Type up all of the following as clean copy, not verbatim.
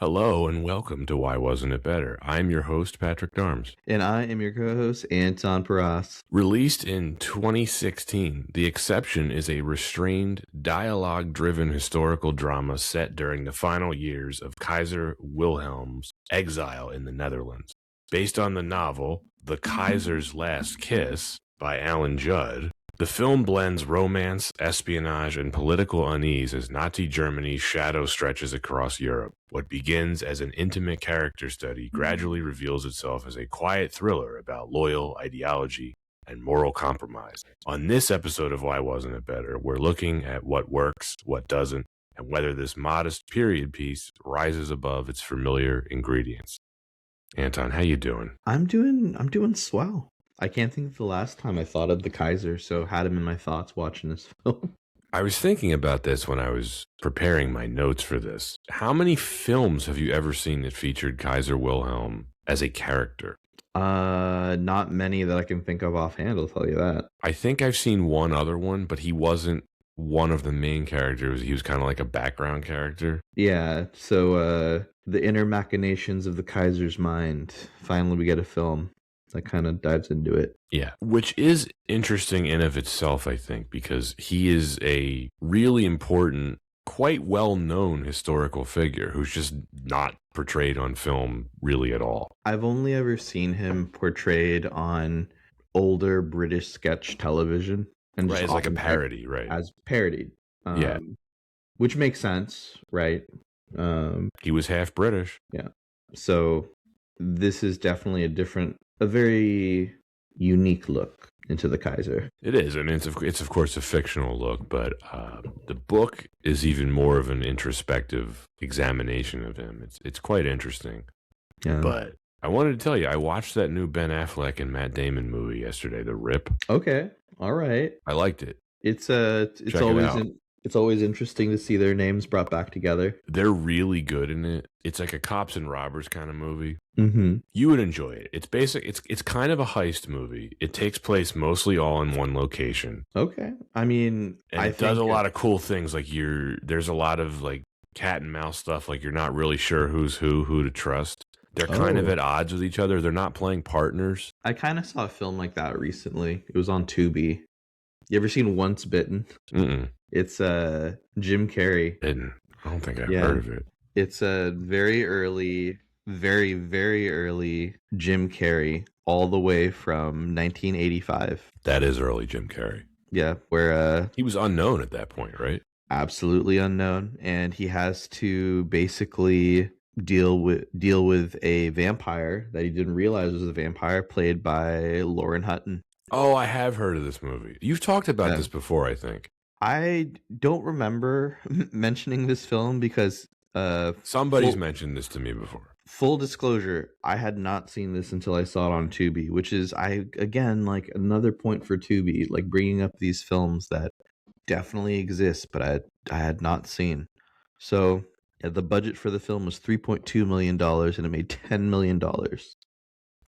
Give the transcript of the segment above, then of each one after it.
Hello and welcome to Why Wasn't It Better? I'm your host, Patrick Darms. And I am your co-host, Anton Paras. Released in 2016, The Exception is a restrained, dialogue-driven historical drama set during the final years of Kaiser Wilhelm's exile in the Netherlands. Based on the novel The Kaiser's Last Kiss by Alan Judd, the film blends romance, espionage, and political unease as Nazi Germany's shadow stretches across Europe. What begins as an intimate character study gradually reveals itself as a quiet thriller about loyal ideology and moral compromise. On this episode of Why Wasn't It Better, we're looking at what works, what doesn't, and whether this modest period piece rises above its familiar ingredients. Anton, how you doing? I'm doing swell. I can't think of the last time I thought of the Kaiser, so had him in my thoughts watching this film. I was thinking about this when I was preparing my notes for this. How many films have you ever seen that featured Kaiser Wilhelm as a character? Not many that I can think of offhand, I'll tell you that. I think I've seen one other one, but he wasn't one of the main characters. He was kind of like a background character. Yeah, so the inner machinations of the Kaiser's mind. Finally, we get a film that kind of dives into it. Yeah, which is interesting in of itself, I think, because he is a really important, quite well-known historical figure who's just not portrayed on film really at all. I've only ever seen him portrayed on older British sketch television. And right, as like a parody, right? As parodied. Yeah. Which makes sense, right? He was half British. Yeah. So this is definitely a very unique look into the Kaiser. It is, and it's of course a fictional look, but the book is even more of an introspective examination of him. It's quite interesting. Yeah. But I wanted to tell you, I watched that new Ben Affleck and Matt Damon movie yesterday, The Rip. Okay, all right. I liked it. It's always interesting to see their names brought back together. They're really good in it. It's like a cops and robbers kind of movie. Mm-hmm. You would enjoy it. It's basic. It's kind of a heist movie. It takes place mostly all in one location. Okay. I mean, and it does a lot of cool things. Like there's a lot of like cat and mouse stuff. Like you're not really sure who's who to trust. They're kind of at odds with each other. They're not playing partners. I kind of saw a film like that recently. It was on Tubi. You ever seen Once Bitten? Mm-mm. It's Jim Carrey. I don't think I've heard of it. It's a very early, very, very early Jim Carrey, all the way from 1985. That is early Jim Carrey. Yeah, where he was unknown at that point, right? Absolutely unknown, and he has to basically deal with a vampire that he didn't realize was a vampire, played by Lauren Hutton. Oh, I have heard of this movie. You've talked about this before, I think. I don't remember mentioning this film because somebody's mentioned this to me before. Full disclosure, I had not seen this until I saw it on Tubi, which is again like another point for Tubi, like bringing up these films that definitely exist, but I had not seen. So the budget for the film was $3.2 million, and it made $10 million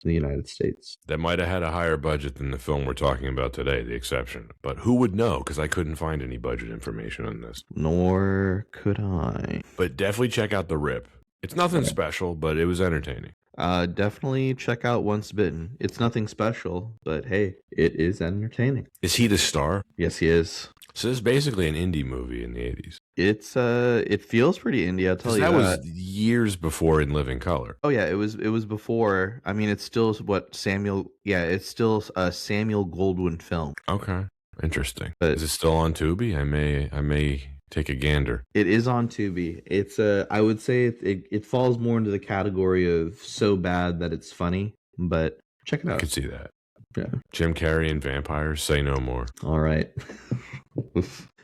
in the United States. That might have had a higher budget than the film we're talking about today, The Exception. But who would know? Because I couldn't find any budget information on this. Nor could I. But definitely check out The Rip. It's nothing special, but it was entertaining. Definitely check out Once Bitten. It's nothing special, but hey, it is entertaining. Is he the star? Yes, he is. So this is basically an indie movie in the 80s. It feels pretty indie, I'll tell you that. That was years before In Living Color. Oh yeah, it was before. I mean, it's still it's still a Samuel Goldwyn film. Okay. Interesting. But is it still on Tubi? I may take a gander. It is on Tubi. It's I would say it falls more into the category of so bad that it's funny, but check it out. I could see that. Yeah. Jim Carrey and vampires, say no more. All right.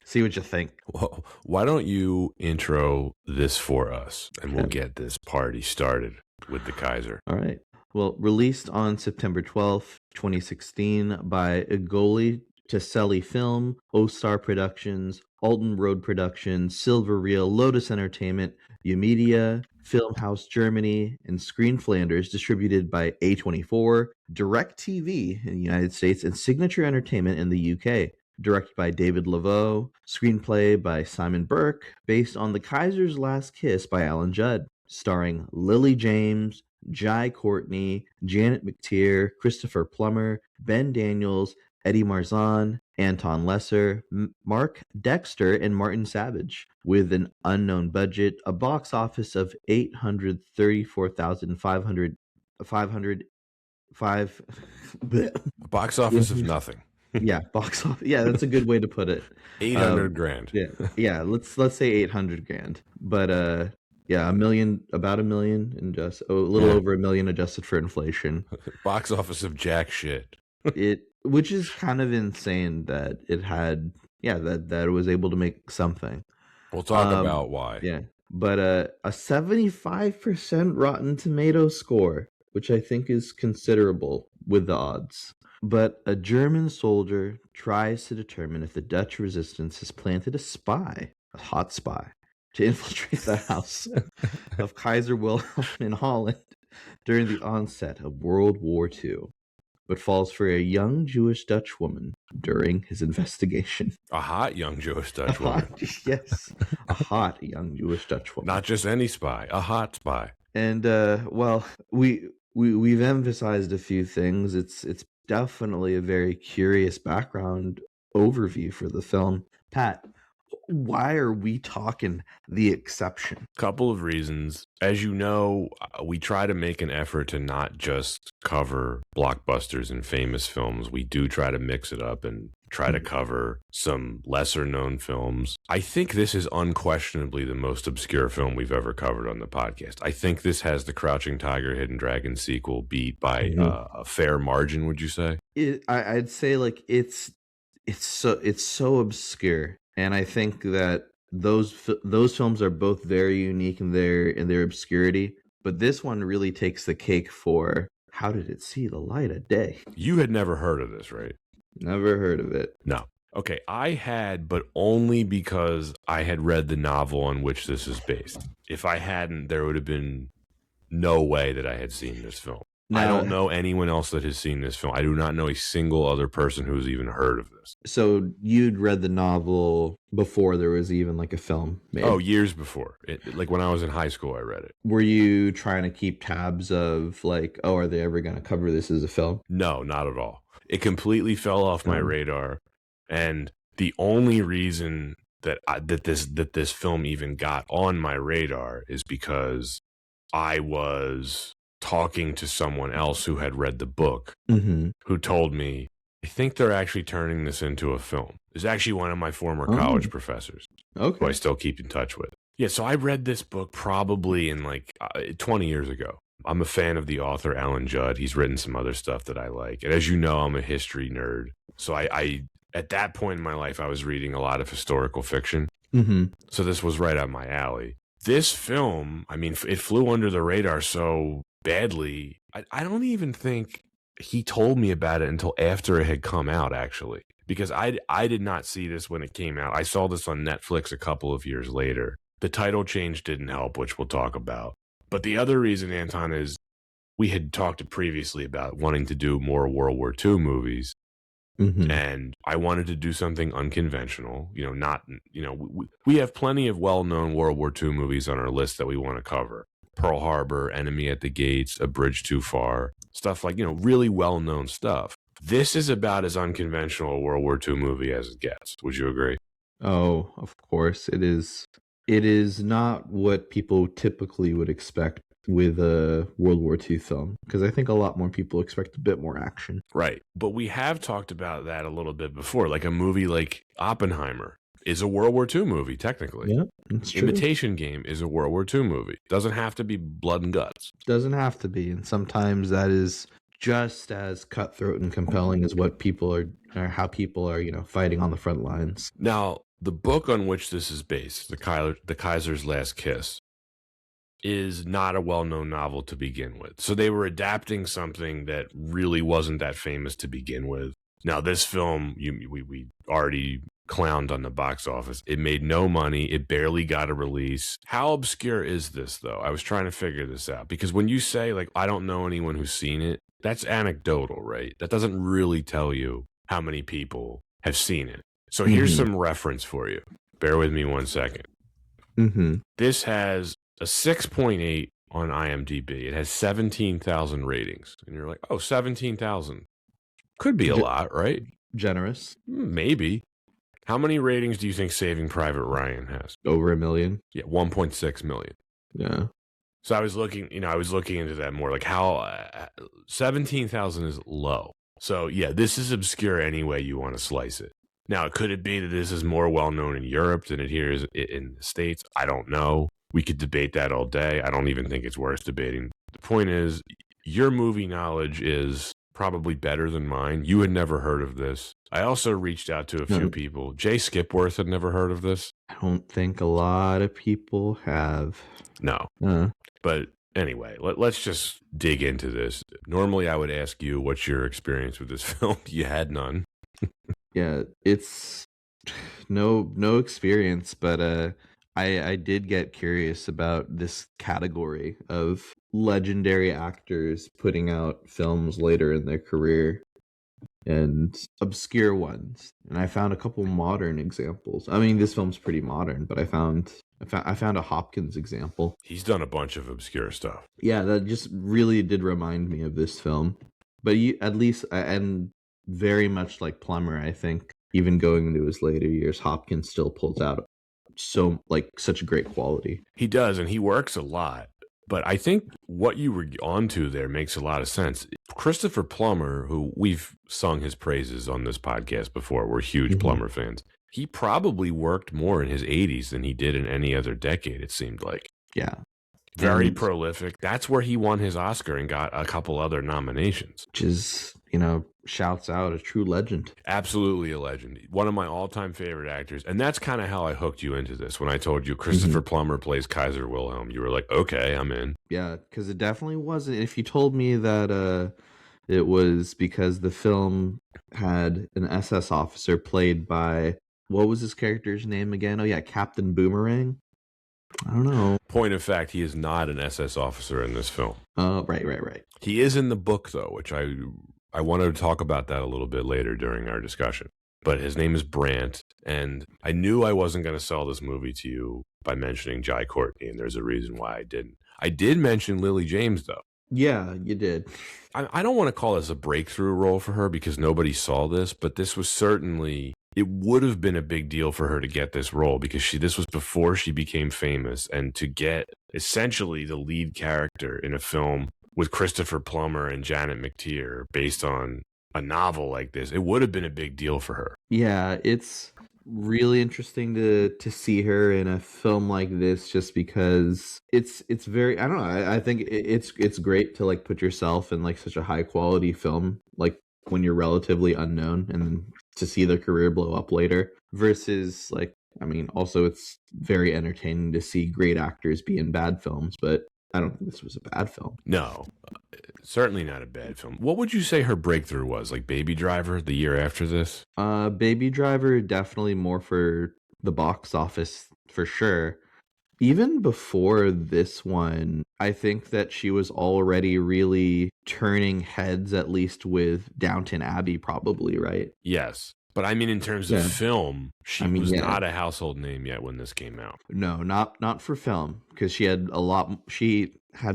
See what you think. Well, why don't you intro this for us, and we'll get this party started with the Kaiser. All right. Well, released on September 12th, 2016 by Igoli Taselli Film, O-Star Productions, Alton Road Productions, Silver Reel, Lotus Entertainment, Umedia, Filmhouse Germany, and Screen Flanders, distributed by A24, DirecTV in the United States, and Signature Entertainment in the UK. Directed by David Laveau, screenplay by Simon Burke, based on The Kaiser's Last Kiss by Alan Judd. starring Lily James, Jai Courtney, Janet McTeer, Christopher Plummer, Ben Daniels, Eddie Marzan, Anton Lesser, Mark Dexter, and Martin Savage, with an unknown budget, a box office of 834,500 5 A box office of nothing. yeah, box office. Yeah, that's a good way to put it. 800 grand. Yeah. Let's say 800 grand. But yeah, about a million, and just a little over a million adjusted for inflation. Box office of jack shit. Which is kind of insane that it had, that it was able to make something. We'll talk about why. Yeah, but a 75% Rotten Tomatoes score, which I think is considerable with the odds. But a German soldier tries to determine if the Dutch resistance has planted a hot spy, to infiltrate the house of Kaiser Wilhelm in Holland during the onset of World War II, but falls for a young Jewish Dutch woman during his investigation. A hot young Jewish Dutch woman. Yes, a hot young Jewish Dutch woman. Not just any spy, a hot spy. And well, we've emphasized a few things. It's definitely a very curious background overview for the film. Pat, why are we talking The Exception? Couple of reasons. As you know, we try to make an effort to not just cover blockbusters and famous films. We do try to mix it up and try to cover some lesser known films. I think this is unquestionably the most obscure film we've ever covered on the podcast. I think this has the Crouching Tiger, Hidden Dragon sequel beat by a fair margin, would you say? I'd say like it's so obscure. And I think that those films are both very unique in their obscurity, but this one really takes the cake for how did it see the light of day? You had never heard of this, right? Never heard of it. No. Okay, I had, but only because I had read the novel on which this is based. If I hadn't, there would have been no way that I had seen this film. Now, I don't know anyone else that has seen this film. I do not know a single other person who's even heard of this. So you'd read the novel before there was even like a film made? Oh, years before. Like when I was in high school, I read it. Were you trying to keep tabs of like, oh, are they ever going to cover this as a film? No, not at all. It completely fell off my radar. And the only reason that this film even got on my radar is because I was talking to someone else who had read the book, who told me, I think they're actually turning this into a film. It's actually one of my former college professors, who I still keep in touch with. Yeah, so I read this book probably in like 20 years ago. I'm a fan of the author Alan Judd. He's written some other stuff that I like. And as you know, I'm a history nerd. So I at that point in my life, I was reading a lot of historical fiction. So this was right up my alley. This film, I mean, it flew under the radar so badly. I don't even think he told me about it until after it had come out, actually, because I did not see this when it came out. I saw this on Netflix a couple of years later. The title change didn't help, which we'll talk about. But the other reason, Anton, is we had talked previously about wanting to do more World War II movies. And I wanted to do something unconventional, we have plenty of well-known World War II movies on our list that we want to cover. Pearl Harbor, Enemy at the Gates, A Bridge Too Far, stuff like, really well-known stuff. This is about as unconventional a World War II movie as it gets. Would you agree? Oh, of course. It is not what people typically would expect with a World War II film, because I think a lot more people expect a bit more action. Right. But we have talked about that a little bit before. Like a movie like Oppenheimer is a World War II movie, technically. Yeah, that's true. Imitation Game is a World War II movie. Doesn't have to be blood and guts. Doesn't have to be. And sometimes that is just as cutthroat and compelling as what people are, or how people are, fighting on the front lines. Now, the book on which this is based, The Kaiser's Last Kiss, is not a well-known novel to begin with. So they were adapting something that really wasn't that famous to begin with. Now, this film, we already clowned on the box office. It made no money. It barely got a release. How obscure is this, though? I was trying to figure this out. Because when you say, like, I don't know anyone who's seen it, that's anecdotal, right? That doesn't really tell you how many people have seen it. So here's some reference for you. Bear with me 1 second. This has a 6.8 on IMDb. It has 17,000 ratings. And you're like, oh, 17,000. Could be a lot, right? Generous. Maybe. How many ratings do you think Saving Private Ryan has? Over 1 million. Yeah, 1.6 million. Yeah. So I was looking into that more, like how 17,000 is low. So yeah, this is obscure any way you want to slice it. Now, could it be that this is more well-known in Europe than it here is in the States? I don't know. We could debate that all day. I don't even think it's worth debating. The point is, your movie knowledge is probably better than mine. You had never heard of this. I also reached out to a few people. Jay Skipworth had never heard of this. I don't think a lot of people have. No. But anyway, let's just dig into this. Normally, I would ask you, what's your experience with this film? You had none. Yeah, it's no experience, but I did get curious about this category of legendary actors putting out films later in their career and obscure ones. And I found a couple modern examples. I mean, this film's pretty modern, but I found a Hopkins example. He's done a bunch of obscure stuff. Yeah, that just really did remind me of this film. But at least, and very much like Plummer, I think, even going into his later years, Hopkins still pulls out such a great quality. He does, and he works a lot. But I think what you were onto there makes a lot of sense. Christopher Plummer, who we've sung his praises on this podcast before, we're huge Plummer fans. He probably worked more in his 80s than he did in any other decade, it seemed like. Yeah. Very prolific. That's where he won his Oscar and got a couple other nominations. Which is, shouts out a true legend. Absolutely a legend. One of my all-time favorite actors. And that's kind of how I hooked you into this. When I told you Christopher Plummer plays Kaiser Wilhelm, you were like, okay, I'm in. Yeah, because it definitely wasn't. If you told me that it was because the film had an SS officer played by, what was his character's name again? Oh, yeah, Captain Boomerang. I don't know. Point of fact, he is not an SS officer in this film. Right. He is in the book, though, which I wanted to talk about that a little bit later during our discussion. But his name is Brandt, and I knew I wasn't going to sell this movie to you by mentioning Jai Courtney, and there's a reason why I didn't. I did mention Lily James, though. Yeah, you did. I don't want to call this a breakthrough role for her because nobody saw this, but this was certainly... It would have been a big deal for her to get this role because this was before she became famous, and to get essentially the lead character in a film with Christopher Plummer and Janet McTeer based on a novel like this, it would have been a big deal for her. Yeah, it's really interesting to see her in a film like this just because it's very, I don't know, I think it's great to put yourself in such a high quality film when you're relatively unknown and to see their career blow up later versus also it's very entertaining to see great actors be in bad films, but I don't think this was a bad film. No, certainly not a bad film. What would you say her breakthrough was? Like Baby Driver the year after this? Baby Driver, definitely more for the box office for sure. Even before this one, I think that she was already really turning heads, at least with Downton Abbey, probably, right? Yes. But I mean, in terms of film, she was not a household name yet when this came out. No, not for film, because she had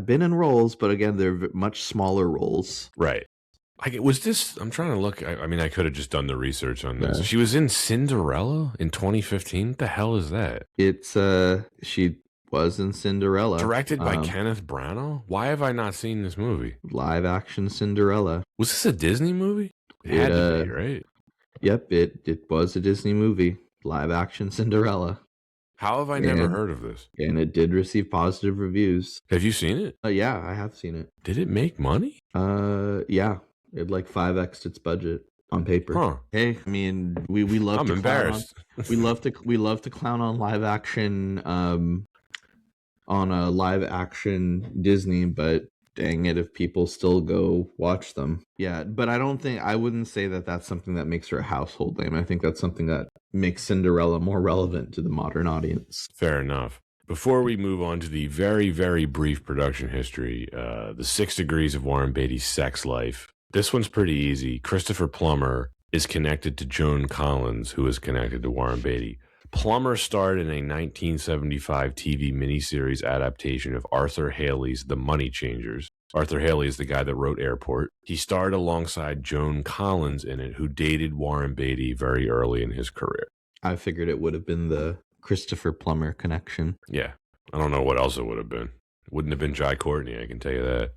been in roles, but again, they're much smaller roles. Right. Was this, I'm trying to look, I mean, I could have just done the research on this. Yeah. She was in Cinderella in 2015? What the hell is that? She was in Cinderella. Directed by Kenneth Branagh? Why have I not seen this movie? Live action Cinderella. Was this a Disney movie? It had to be, right? Yep, it was a Disney movie. Live action Cinderella. How have I never heard of this? And it did receive positive reviews. Have you seen it? Yeah, I have seen it. Did it make money? Yeah. It 5x'd its budget on paper. Huh. Hey, I mean, we love. I'm embarrassed. We love to clown on live action, on a live action Disney, but dang it, if people still go watch them. Yeah, but I wouldn't say that that's something that makes her a household name. I think that's something that makes Cinderella more relevant to the modern audience. Fair enough. Before we move on to the very, very brief production history, the 6 Degrees of Warren Beatty's sex life. This one's pretty easy. Christopher Plummer is connected to Joan Collins, who is connected to Warren Beatty. Plummer starred in a 1975 TV miniseries adaptation of Arthur Haley's The Money Changers. Arthur Haley is the guy that wrote Airport. He starred alongside Joan Collins in it, who dated Warren Beatty very early in his career. I figured it would have been the Christopher Plummer connection. Yeah. I don't know what else it would have been. It wouldn't have been Jai Courtney, I can tell you that.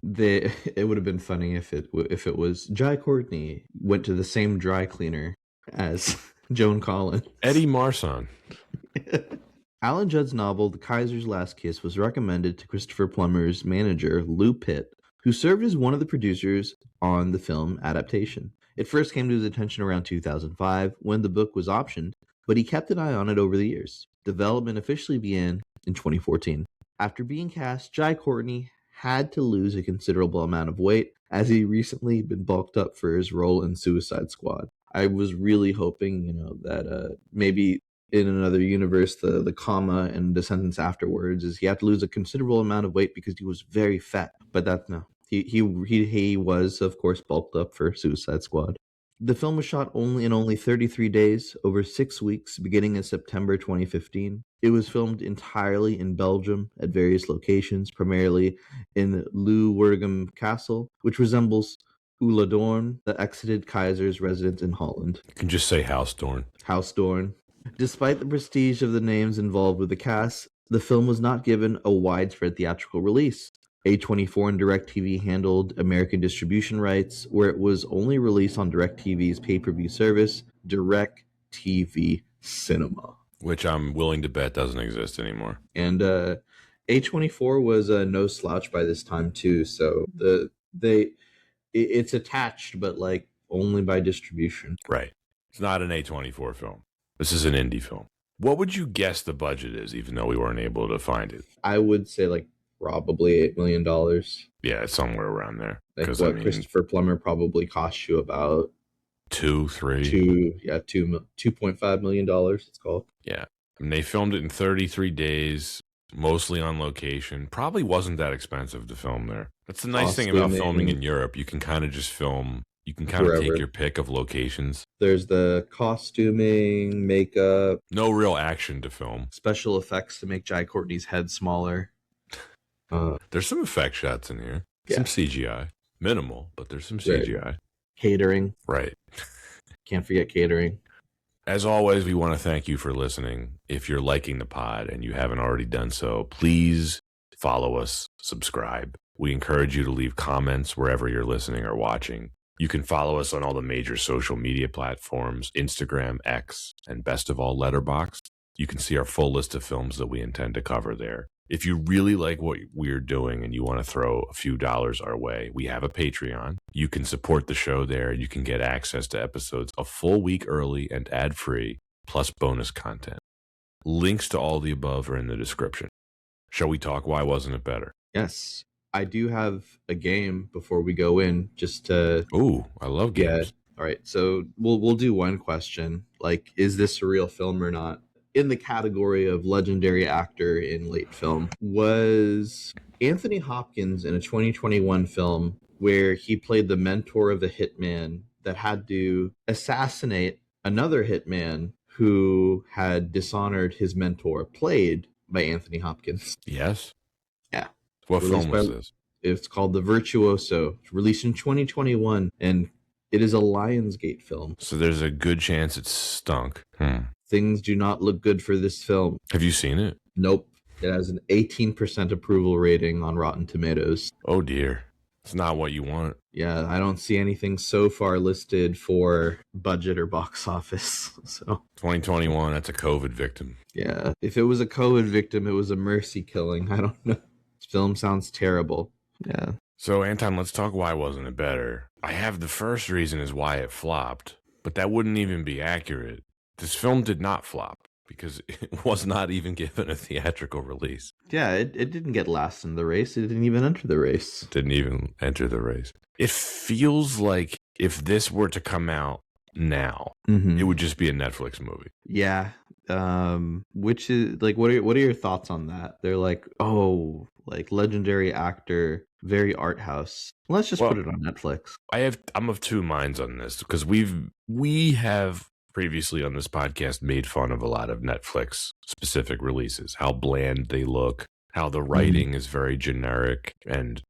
It would have been funny if it was Jai Courtney went to the same dry cleaner as Joan Collins. Eddie Marsan. Alan Judd's novel, The Kaiser's Last Kiss, was recommended to Christopher Plummer's manager, Lou Pitt, who served as one of the producers on the film adaptation. It first came to his attention around 2005 when the book was optioned, but he kept an eye on it over the years. Development officially began in 2014. After being cast, Jai Courtney had to lose a considerable amount of weight, as he recently been bulked up for his role in Suicide Squad. I was really hoping, that maybe in another universe, the comma and the sentence afterwards is he had to lose a considerable amount of weight because he was very fat. But that's no. He was, of course, bulked up for Suicide Squad. The film was shot only 33 days, over 6 weeks, beginning in September 2015. It was filmed entirely in Belgium at various locations, primarily in Leeuwargem Castle, which resembles Uladorn, the exited Kaiser's residence in Holland. You can just say House-Dorn. House-Dorn. Despite the prestige of the names involved with the cast, the film was not given a widespread theatrical release. A24 and DirecTV handled American distribution rights, where it was only released on DirecTV's pay-per-view service, DirecTV Cinema. Which I'm willing to bet doesn't exist anymore. And A24 was no slouch by this time too, so it's attached, but like only by distribution. Right. It's not an A24 film. This is an indie film. What would you guess the budget is, even though we weren't able to find it? I would say like probably $8 million. Yeah, it's somewhere around there. Like what Christopher Plummer probably cost you about $2.5 million. It's called. Yeah, and they filmed it in 33 days, mostly on location. Probably wasn't that expensive to film there. That's the nice thing about filming in Europe. You can kind of just film. You can kind of take your pick of locations. There's the costuming, makeup. No real action to film. Special effects to make Jai Courtney's head smaller. There's some effect shots in here. Yeah. Some CGI. Minimal, but there's some CGI. Right. Catering. Right. Can't forget catering. As always, we want to thank you for listening. If you're liking the pod and you haven't already done so, please follow us, subscribe. We encourage you to leave comments wherever you're listening or watching. You can follow us on all the major social media platforms, Instagram, X, and best of all, Letterboxd. You can see our full list of films that we intend to cover there. If you really like what we're doing and you want to throw a few dollars our way, we have a Patreon. You can support the show there. You can get access to episodes a full week early and ad-free, plus bonus content. Links to all the above are in the description. Shall we talk Why Wasn't It Better? Yes. I do have a game before we go in, just to... Ooh, I love games. Yeah. All right, so we'll do one question. Like, is this a real film or not? In the category of legendary actor in late film, was Anthony Hopkins in a 2021 film where he played the mentor of a hitman that had to assassinate another hitman who had dishonored his mentor, played by Anthony Hopkins. Yes. Yeah. What film was this? It's called The Virtuoso, released in 2021, and it is a Lionsgate film. So there's a good chance it stunk. Things do not look good for this film. Have you seen it? Nope. It has an 18% approval rating on Rotten Tomatoes. Oh dear. It's not what you want. Yeah, I don't see anything so far listed for budget or box office. So 2021, that's a COVID victim. Yeah, if it was a COVID victim, it was a mercy killing. I don't know. This film sounds terrible. Yeah. So Anton, let's talk Why Wasn't It Better? I have the first reason is why it flopped, but that wouldn't even be accurate. This film did not flop because it was not even given a theatrical release. Yeah, it didn't get last in the race. It didn't even enter the race. Didn't even enter the race. It feels like if this were to come out now, it would just be a Netflix movie. Yeah. Which is like, what are your thoughts on that? They're like, oh, like legendary actor, very art house. Let's just put it on Netflix. I'm of two minds on this because we have previously on this podcast made fun of a lot of Netflix specific releases, how bland they look, how the writing is very generic, and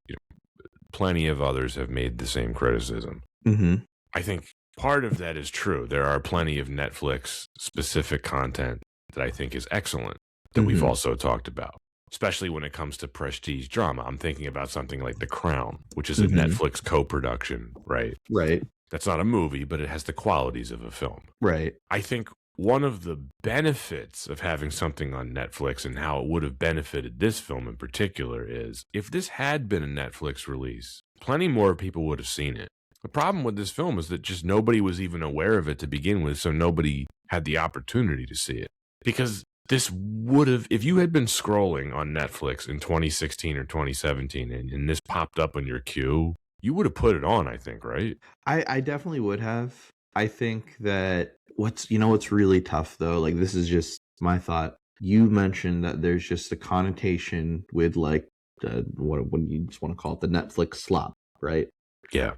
plenty of others have made the same criticism. Mm-hmm. I think part of that is true. There are plenty of Netflix specific content that I think is excellent that we've also talked about, especially when it comes to prestige drama. I'm thinking about something like The Crown, which is a Netflix co-production, right? Right. That's not a movie, but it has the qualities of a film. Right. I think one of the benefits of having something on Netflix and how it would have benefited this film in particular is if this had been a Netflix release, plenty more people would have seen it. The problem with this film is that just nobody was even aware of it to begin with, so nobody had the opportunity to see it. Because this would have, if you had been scrolling on Netflix in 2016 or 2017 and this popped up on your queue, you would have put it on, I think, right? I definitely would have. I think that what's really tough though, like this is just my thought. You mentioned that there's just a connotation with like the what you just want to call it, the Netflix slop, right? Yeah.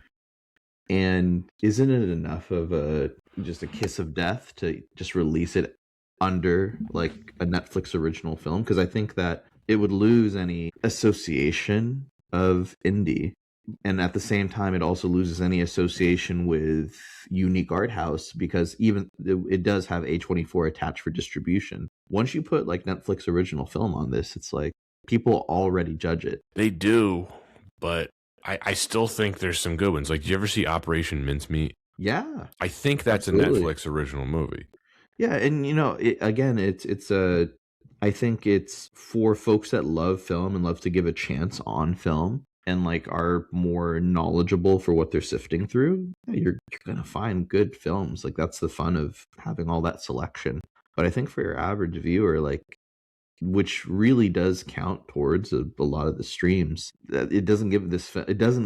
And isn't it enough of just a kiss of death to just release it under like a Netflix original film? Because I think that it would lose any association of indie. And at the same time, it also loses any association with unique art house because even it does have A24 attached for distribution. Once you put like Netflix original film on this, it's like people already judge it. They do, but I still think there's some good ones. Like, did you ever see Operation Mincemeat? Yeah, I think that's absolutely. a Netflix original movie. Yeah, and I think it's for folks that love film and love to give a chance on film and like are more knowledgeable for what they're sifting through. You're gonna find good films. Like that's the fun of having all that selection. But I think for your average viewer, like which really does count towards a lot of the streams, that it doesn't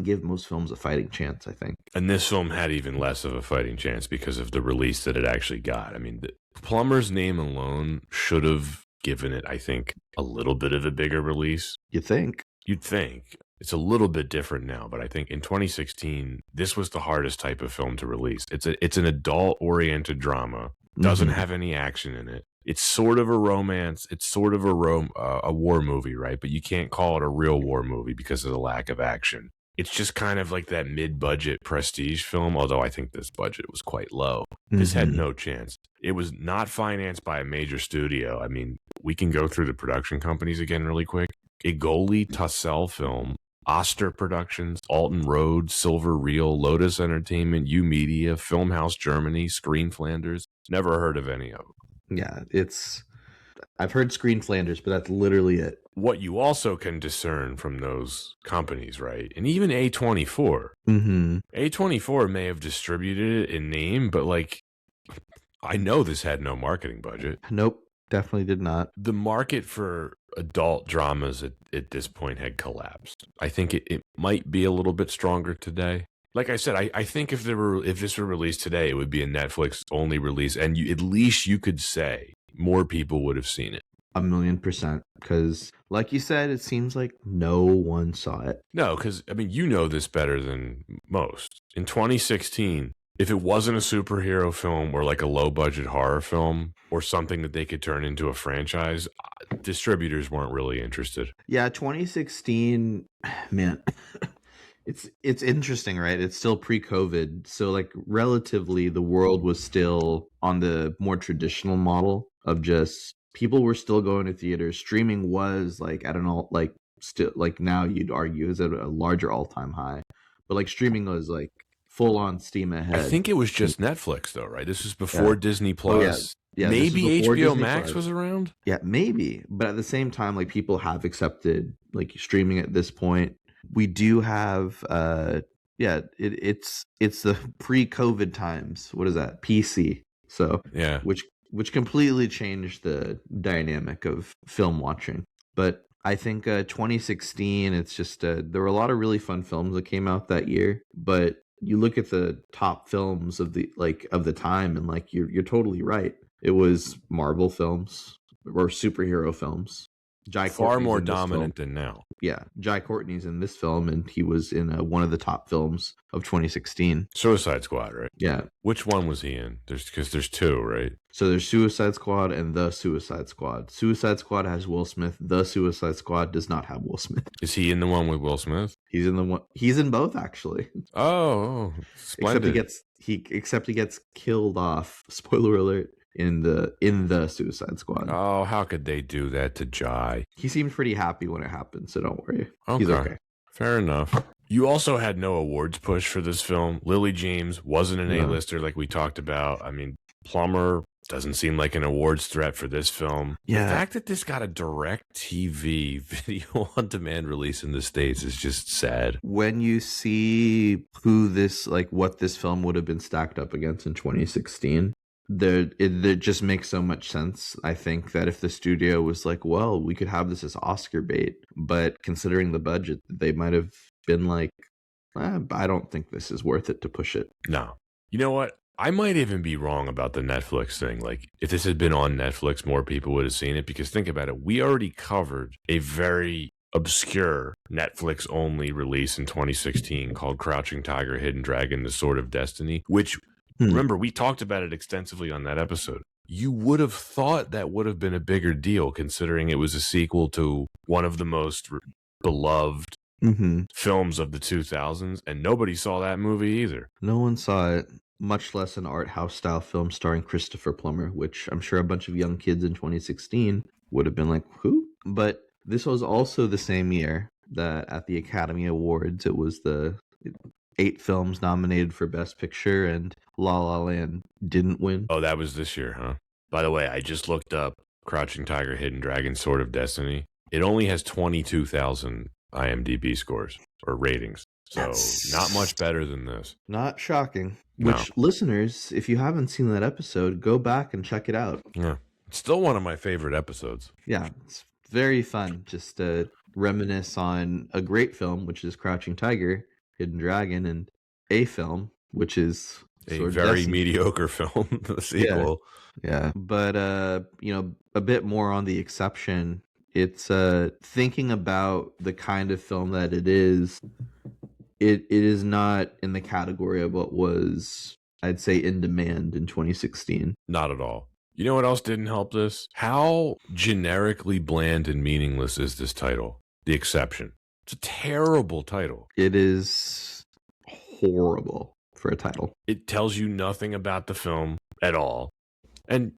give most films a fighting chance, I think. And this film had even less of a fighting chance because of the release that it actually got. I mean, Plummer's name alone should have given it, I think, a little bit of a bigger release. You'd think. It's a little bit different now, but I think in 2016, this was the hardest type of film to release. It's an adult-oriented drama, doesn't have any action in it. It's sort of a romance. It's sort of a war movie, right? But you can't call it a real war movie because of the lack of action. It's just kind of like that mid-budget prestige film, although I think this budget was quite low. This had no chance. It was not financed by a major studio. I mean, we can go through the production companies again really quick. Igoli Tassel Film, Oster Productions, Alton Road, Silver Reel, Lotus Entertainment, U Media, Filmhouse Germany, Screen Flanders. Never heard of any of them. Yeah, I've heard Screen Flanders, but that's literally it. What you also can discern from those companies, right? And even A24. A24 may have distributed it in name, but like, I know this had no marketing budget. Nope, definitely did not. The market for adult dramas at this point had collapsed. I think it might be a little bit stronger today. Like I said, I think if this were released today, it would be a Netflix only release, and at least you could say more people would have seen it. 1,000,000%. Because, like you said, it seems like no one saw it. No, because I mean, you know this better than most. In 2016, if it wasn't a superhero film or like a low budget horror film or something that they could turn into a franchise, distributors weren't really interested. Yeah, 2016, man. It's interesting, right? It's still pre-COVID, so like relatively the world was still on the more traditional model of just people were still going to theaters. Streaming was like, I don't know, like still like now you'd argue is at a larger all-time high, but like streaming was like full on steam ahead. I think it was just Netflix though, right? This was before Disney Plus. Yeah, maybe HBO Disney Max Plus was around. Yeah, maybe, but at the same time, like people have accepted like streaming at this point. We do have it's the pre-COVID times. What is that? PC. So yeah, which completely changed the dynamic of film watching. But I think 2016, it's just there were a lot of really fun films that came out that year. But you look at the top films of the time, and like you're totally right. It was Marvel films or superhero films. Jai Far Courtney's more in this film. dominant than now. Yeah, Jai Courtney's in this film, and he was in one of the top films of 2016. Suicide Squad, right? Yeah. Which one was he in? Because there's two, right? So there's Suicide Squad and The Suicide Squad. Suicide Squad has Will Smith. The Suicide Squad does not have Will Smith. Is he in the one with Will Smith? He's in the one. He's in both, actually. Oh, splendid. Except he gets killed off. Spoiler alert. In the Suicide Squad. Oh, how could they do that to Jai? He seemed pretty happy when it happened, so don't worry. Okay. He's okay. Fair enough. You also had no awards push for this film. Lily James wasn't an A-lister like we talked about. I mean, Plummer doesn't seem like an awards threat for this film. Yeah. The fact that this got a direct TV video on demand release in the States is just sad. When you see what this film would have been stacked up against in 2016, it just makes so much sense. I think that if the studio was like, well, we could have this as Oscar bait, but considering the budget, they might have been like, I don't think this is worth it to push it. No. You know what? I might even be wrong about the Netflix thing. Like, if this had been on Netflix, more people would have seen it. Because think about it. We already covered a very obscure Netflix-only release in 2016 called Crouching Tiger, Hidden Dragon, The Sword of Destiny, which... Remember, we talked about it extensively on that episode. You would have thought that would have been a bigger deal, considering it was a sequel to one of the most beloved films of the 2000s, and nobody saw that movie either. No one saw it, much less an art house style film starring Christopher Plummer, which I'm sure a bunch of young kids in 2016 would have been like, who? But this was also the same year that at the Academy Awards, it was the 8 films nominated for Best Picture, and La La Land didn't win. Oh, that was this year, huh? By the way, I just looked up Crouching Tiger, Hidden Dragon, Sword of Destiny. It only has 22,000 IMDb scores or ratings. So not much better than this. Not shocking. No. Which, listeners, if you haven't seen that episode, go back and check it out. Yeah. It's still one of my favorite episodes. Yeah, it's very fun just to reminisce on a great film, which is Crouching Tiger, Hidden Dragon, and a film, which is a very mediocre film, the sequel. Yeah. But, a bit more on the exception. It's thinking about the kind of film that it is. It is not in the category of what was, I'd say, in demand in 2016. Not at all. You know what else didn't help this? How generically bland and meaningless is this title? The Exception. It's a terrible title. It is horrible for a title. It tells you nothing about the film at all. And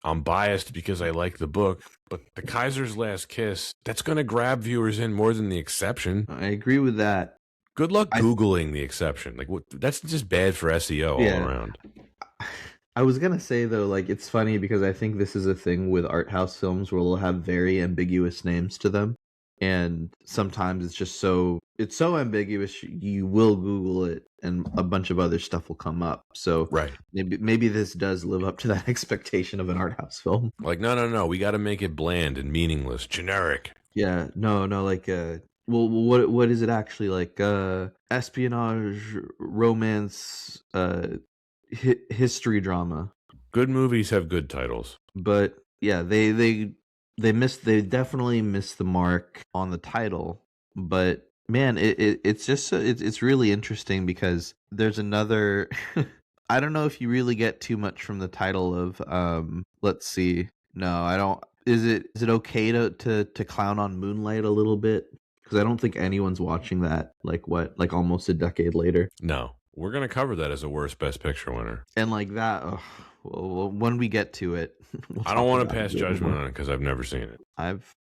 I'm biased because I like the book, but The Kaiser's Last Kiss, that's going to grab viewers in more than The Exception. I agree with that. Good luck Googling The Exception. Like, that's just bad for SEO all around. I was going to say, though, like, it's funny because I think this is a thing with art house films where they'll have very ambiguous names to them. And sometimes it's so ambiguous, you will Google it and a bunch of other stuff will come up. So maybe this does live up to that expectation of an art house film. Like, no, we got to make it bland and meaningless, generic. Yeah, no, like, well, what is it actually like? Espionage, romance, history drama. Good movies have good titles. But yeah, they definitely missed the mark on the title. But man, it's really interesting because there's another I don't know if you really get too much from the title of let's see. No, I don't. Is it okay to clown on Moonlight a little bit? Because I don't think anyone's watching that like almost a decade later. No. We're going to cover that as a worst Best Picture winner. And like that, well, when we get to it. I don't want to pass judgment on it because I've never seen it. I've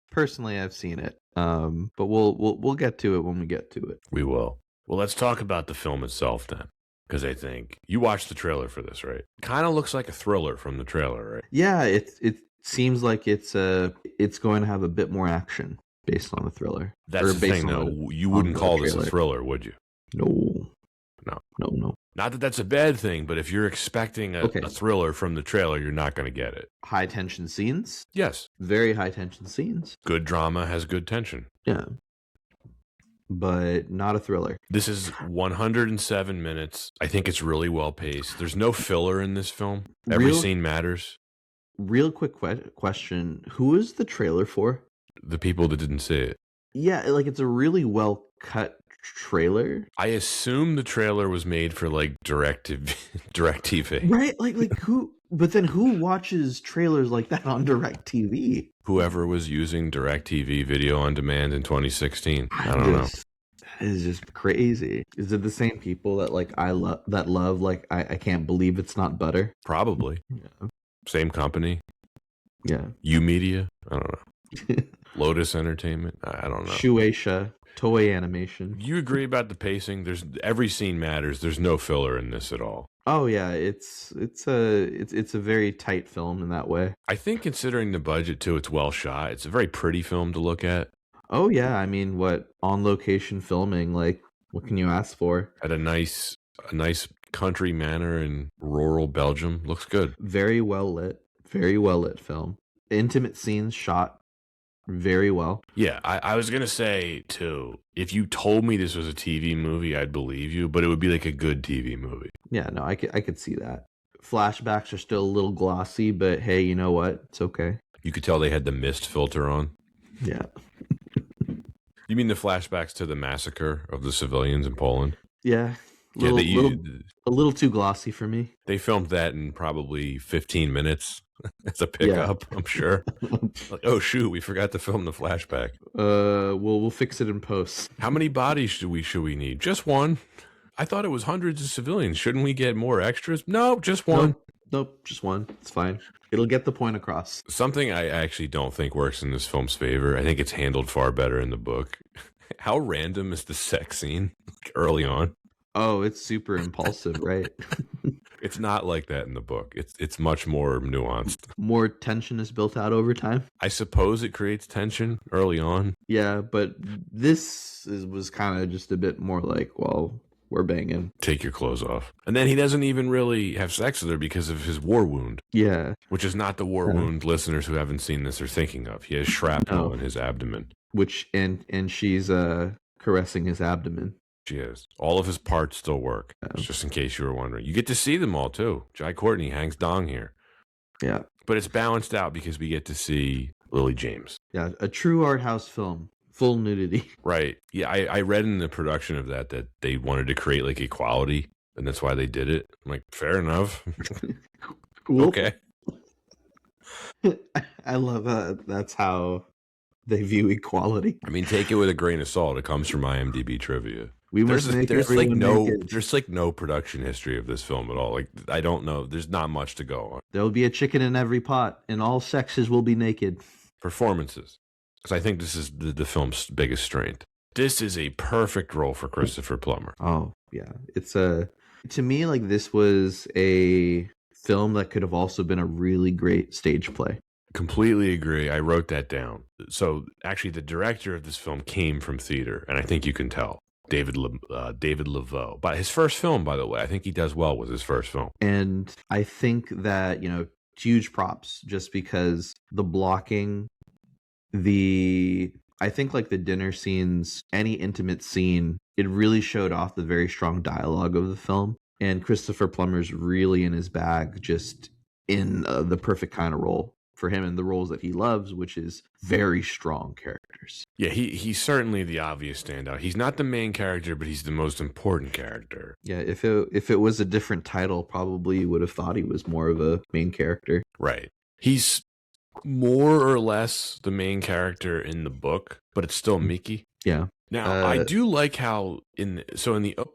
seen it. But we'll get to it when we get to it. We will. Well, let's talk about the film itself then. Because I think you watched the trailer for this, right? Kind of looks like a thriller from the trailer, right? Yeah, it seems like it's going to have a bit more action based on the thriller. That's the thing, though. You wouldn't call this a thriller, would you? No. Not that that's a bad thing, but if you're expecting a thriller from the trailer, you're not going to get it. High tension scenes? Yes. Very high tension scenes. Good drama has good tension. Yeah. But not a thriller. This is 107 minutes. I think it's really well paced. There's no filler in this film. Every scene matters. Real quick question. Who is the trailer for? the people that didn't see it. Yeah, like it's a really well cut trailer. I assume the trailer was made for like DirecTV. Right? Like who? But then who watches trailers like that on DirecTV? Whoever was using DirecTV video on demand in 2016. I don't know. That is just crazy. Is it the same people that like love like I can't believe it's not butter? Probably. Yeah. Same company. Yeah. U Media. I don't know. Lotus Entertainment. I don't know. Shueisha. Toei Animation. You agree about the pacing? There's every scene matters. There's no filler in this at all. Oh yeah, it's a very tight film in that way. I think considering the budget too, it's well shot. It's a very pretty film to look at. Oh yeah, I mean, what on location filming? Like, what can you ask for? At a nice country manor in rural Belgium. Looks good. Very well lit film. Intimate scenes shot very well. Yeah, I was gonna say too, if you told me this was a TV movie, I'd believe you, but it would be like a good TV movie. Yeah, no, I could see that. Flashbacks are still a little glossy, but hey, you know what? It's okay. You could tell they had the mist filter on. Yeah. You mean the flashbacks to the massacre of the civilians in Poland? Yeah. A little too glossy for me. They filmed that in probably 15 minutes. It's a pickup, yeah. I'm sure. Like, oh shoot, we forgot to film the flashback. We'll fix it in post. How many bodies should we need? Just one. I thought it was hundreds of civilians. Shouldn't we get more extras? No, just one. Nope, just one. It's fine. It'll get the point across. Something I actually don't think works in this film's favor. I think it's handled far better in the book. How random is the sex scene early on? Oh, it's super impulsive, right? It's not like that in the book. It's much more nuanced. More tension is built out over time. I suppose it creates tension early on. Yeah, but this was kind of just a bit more like, well, we're banging. Take your clothes off. And then he doesn't even really have sex with her because of his war wound. Yeah. Which is not the war wound listeners who haven't seen this are thinking of. He has shrapnel in his abdomen. Which, and she's caressing his abdomen. She is. All of his parts still work. Just in case you were wondering. You get to see them all too. Jai Courtney hangs dong here. Yeah. But it's balanced out because we get to see Lily James. Yeah, a true art house film. Full nudity. Right. Yeah, I read in the production of that they wanted to create like equality, and that's why they did it. I'm like, fair enough. Cool. Okay. I love that's how they view equality. I mean, take it with a grain of salt. It comes from IMDb trivia. There's like no production history of this film at all. Like, I don't know. There's not much to go on. There'll be a chicken in every pot, and all sexes will be naked. Performances. Because I think this is the film's biggest strength. This is a perfect role for Christopher Plummer. Oh, yeah. To me, like, this was a film that could have also been a really great stage play. Completely agree. I wrote that down. So, actually, the director of this film came from theater, and I think you can tell. David Laveau. But his first film, by the way, I think he does well with his first film. And I think that, huge props, just because the blocking, I think like the dinner scenes, any intimate scene, it really showed off the very strong dialogue of the film. And Christopher Plummer's really in his bag, just in the perfect kind of role for him and the roles that he loves, which is very strong characters. Yeah, he's certainly the obvious standout. He's not the main character, but he's the most important character. Yeah, if it was a different title, probably you would have thought he was more of a main character. Right. He's more or less the main character in the book, but it's still Mickey. Yeah. Now, I do like how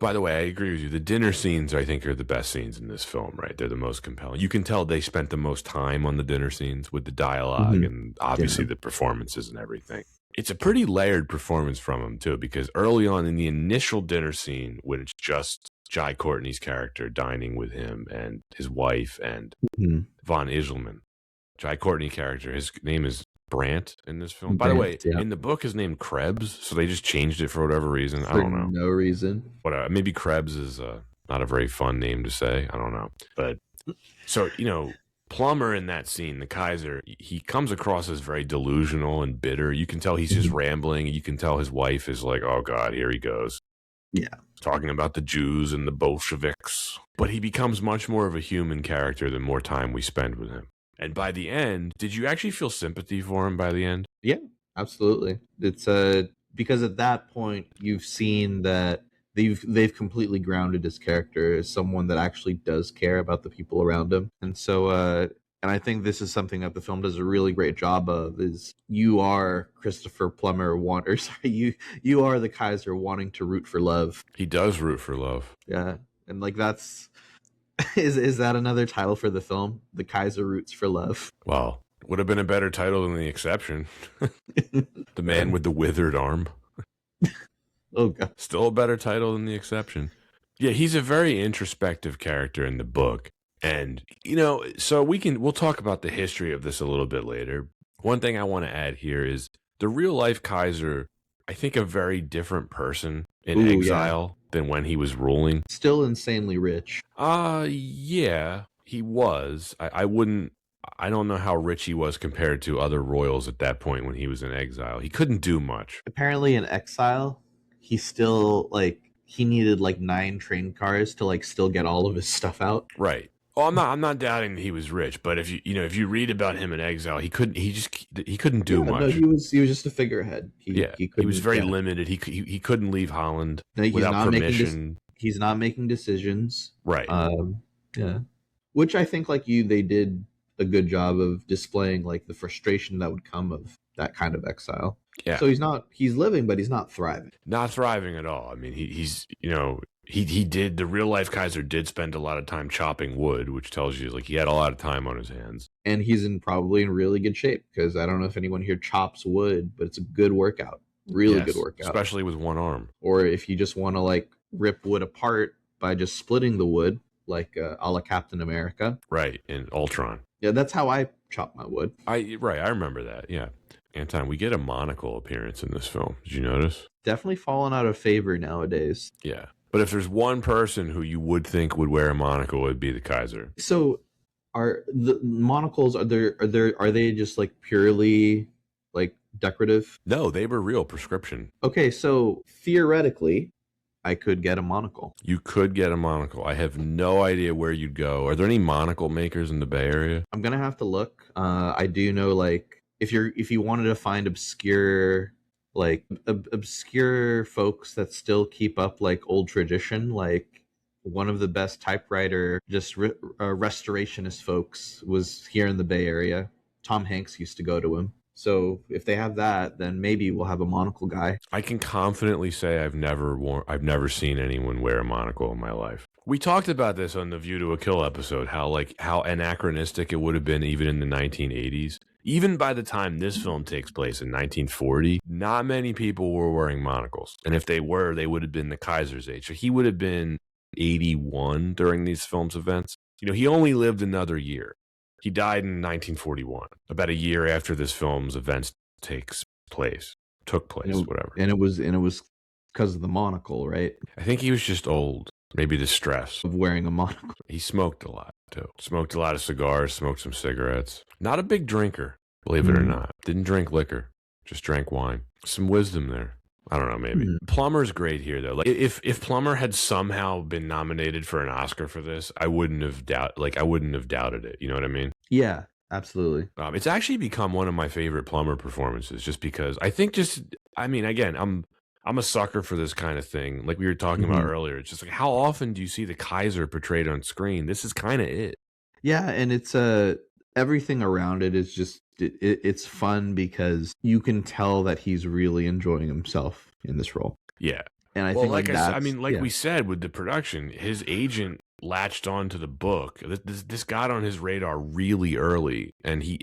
by the way, I agree with you. The dinner scenes, I think, are the best scenes in this film, right? They're the most compelling. You can tell they spent the most time on the dinner scenes with the dialogue and obviously the performances and everything. It's a pretty layered performance from him, too, because early on in the initial dinner scene, when it's just Jai Courtney's character dining with him and his wife and Von Iselman, Jai Courtney character, his name is Brandt in this film. By the way, in the book, his name Krebs, so they just changed it for whatever reason. I don't know. No reason. Maybe Krebs is not a very fun name to say. I don't know. But so, Plummer in that scene, the Kaiser, he comes across as very delusional and bitter. You can tell he's just rambling. You can tell his wife is like, oh, God, here he goes. Yeah. Talking about the Jews and the Bolsheviks. But he becomes much more of a human character the more time we spend with him. And by the end, did you actually feel sympathy for him by the end? Yeah. Absolutely. It's because at that point you've seen that they've completely grounded his character as someone that actually does care about the people around him. And so and I think this is something that the film does a really great job of is you are Christopher Plummer or sorry, you are the Kaiser wanting to root for love. He does root for love. Yeah. And like that's is that another title for the film? The Kaiser roots for love. Well, would have been a better title than The Exception. The Man with the Withered Arm. Oh god. Still a better title than The Exception. Yeah, he's a very introspective character in the book. And, so we'll talk about the history of this a little bit later. One thing I want to add here is the real life Kaiser, I think a very different person in exile than when he was ruling. Still insanely rich. Yeah, he was. I don't know how rich he was compared to other royals at that point when he was in exile. He couldn't do much. Apparently in exile, he still he needed 9 train cars to still get all of his stuff out. Right. Oh, I'm not doubting that he was rich, but if you read about him in exile, he couldn't do much. No, he was just a figurehead. He was very limited. He couldn't leave Holland without permission. He's not making decisions. Right. Yeah. Which I think they did a good job of displaying the frustration that would come of that kind of exile. Yeah. So he's living, but he's not thriving. Not thriving at all. I mean, he did, the real life Kaiser did spend a lot of time chopping wood, which tells you he had a lot of time on his hands. And he's probably in really good shape because I don't know if anyone here chops wood, but it's a good workout. Really good workout. Especially with one arm. Or if you just want to rip wood apart by just splitting the wood, a la Captain America. Right, in Ultron. Yeah, that's how I chop my wood. I remember that, yeah. Anton, we get a monocle appearance in this film. Did you notice? Definitely fallen out of favor nowadays. Yeah. But if there's one person who you would think would wear a monocle, it would be the Kaiser. So are the monocles, are they just purely decorative? No, they were real prescription. Okay, so theoretically, I could get a monocle. You could get a monocle. I have no idea where you'd go. Are there any monocle makers in the Bay Area? I'm gonna have to look. I do know if you wanted to find obscure obscure folks that still keep up old tradition, one of the best typewriter restorationist folks was here in the Bay Area. Tom Hanks used to go to him. So if they have that, then maybe we'll have a monocle guy. I can confidently say I've never seen anyone wear a monocle in my life. We talked about this on the View to a Kill episode, how anachronistic it would have been even in the 1980s. Even by the time this film takes place in 1940, not many people were wearing monocles. And if they were, they would have been the Kaiser's age. So he would have been 81 during these film's events. He only lived another year. He died in 1941, about a year after this film's events took place, whatever. And it was because of the monocle, right? I think he was just old. Maybe the stress of wearing a monocle. He smoked a lot, too. Smoked a lot of cigars, smoked some cigarettes. Not a big drinker, believe it or not. Didn't drink liquor, just drank wine. Some wisdom there. I don't know, maybe. Plummer's great here, though. If Plummer had somehow been nominated for an Oscar for this, I wouldn't have doubted it. You know what I mean? Yeah, absolutely. It's actually become one of my favorite Plummer performances, just because again, I'm a sucker for this kind of thing. Like we were talking about earlier, it's just how often do you see the Kaiser portrayed on screen? This is kind of it. Yeah, and it's everything around it is just it's fun because you can tell that he's really enjoying himself in this role. Yeah, and I think we said with the production, his agent latched onto the book. This got on his radar really early, and he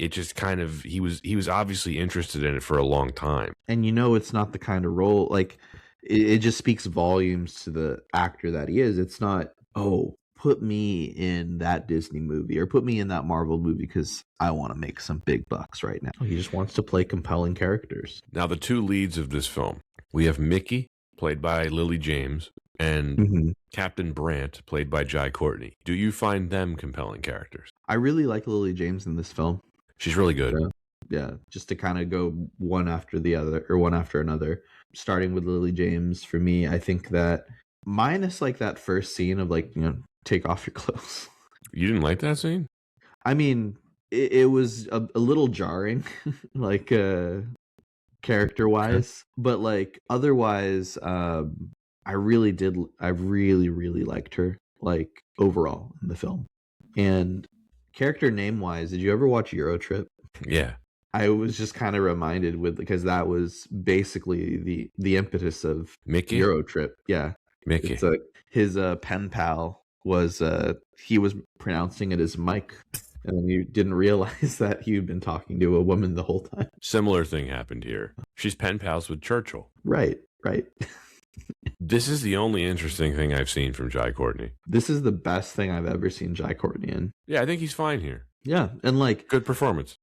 was obviously interested in it for a long time. And it's not the kind of role it just speaks volumes to the actor that he is. It's not, put me in that Disney movie or put me in that Marvel movie because I want to make some big bucks right now. He just wants to play compelling characters. Now, the two leads of this film, we have Mickey, played by Lily James, and Captain Brandt, played by Jai Courtney. Do you find them compelling characters? I really like Lily James in this film. She's really good. Yeah, just to kind of go one after the other or one after another. Starting with Lily James, for me, I think that minus that first scene of take off your clothes. You didn't like that scene? I mean, it was a little jarring. character wise, but like otherwise, I really liked her, like overall in the film. And character name wise, did you ever watch Eurotrip? Yeah. I was just kind of reminded with, because that was basically the impetus of Mickey? Eurotrip. Yeah. Mickey. It's his pen pal was he was pronouncing it as Mike, and then you didn't realize that he'd been talking to a woman the whole time. Similar thing happened here. She's pen pals with Churchill. Right. This is the only interesting thing I've seen from Jai Courtney. This is the best thing I've ever seen Jai Courtney in. Yeah, I think he's fine here. Yeah, and like, Good performance.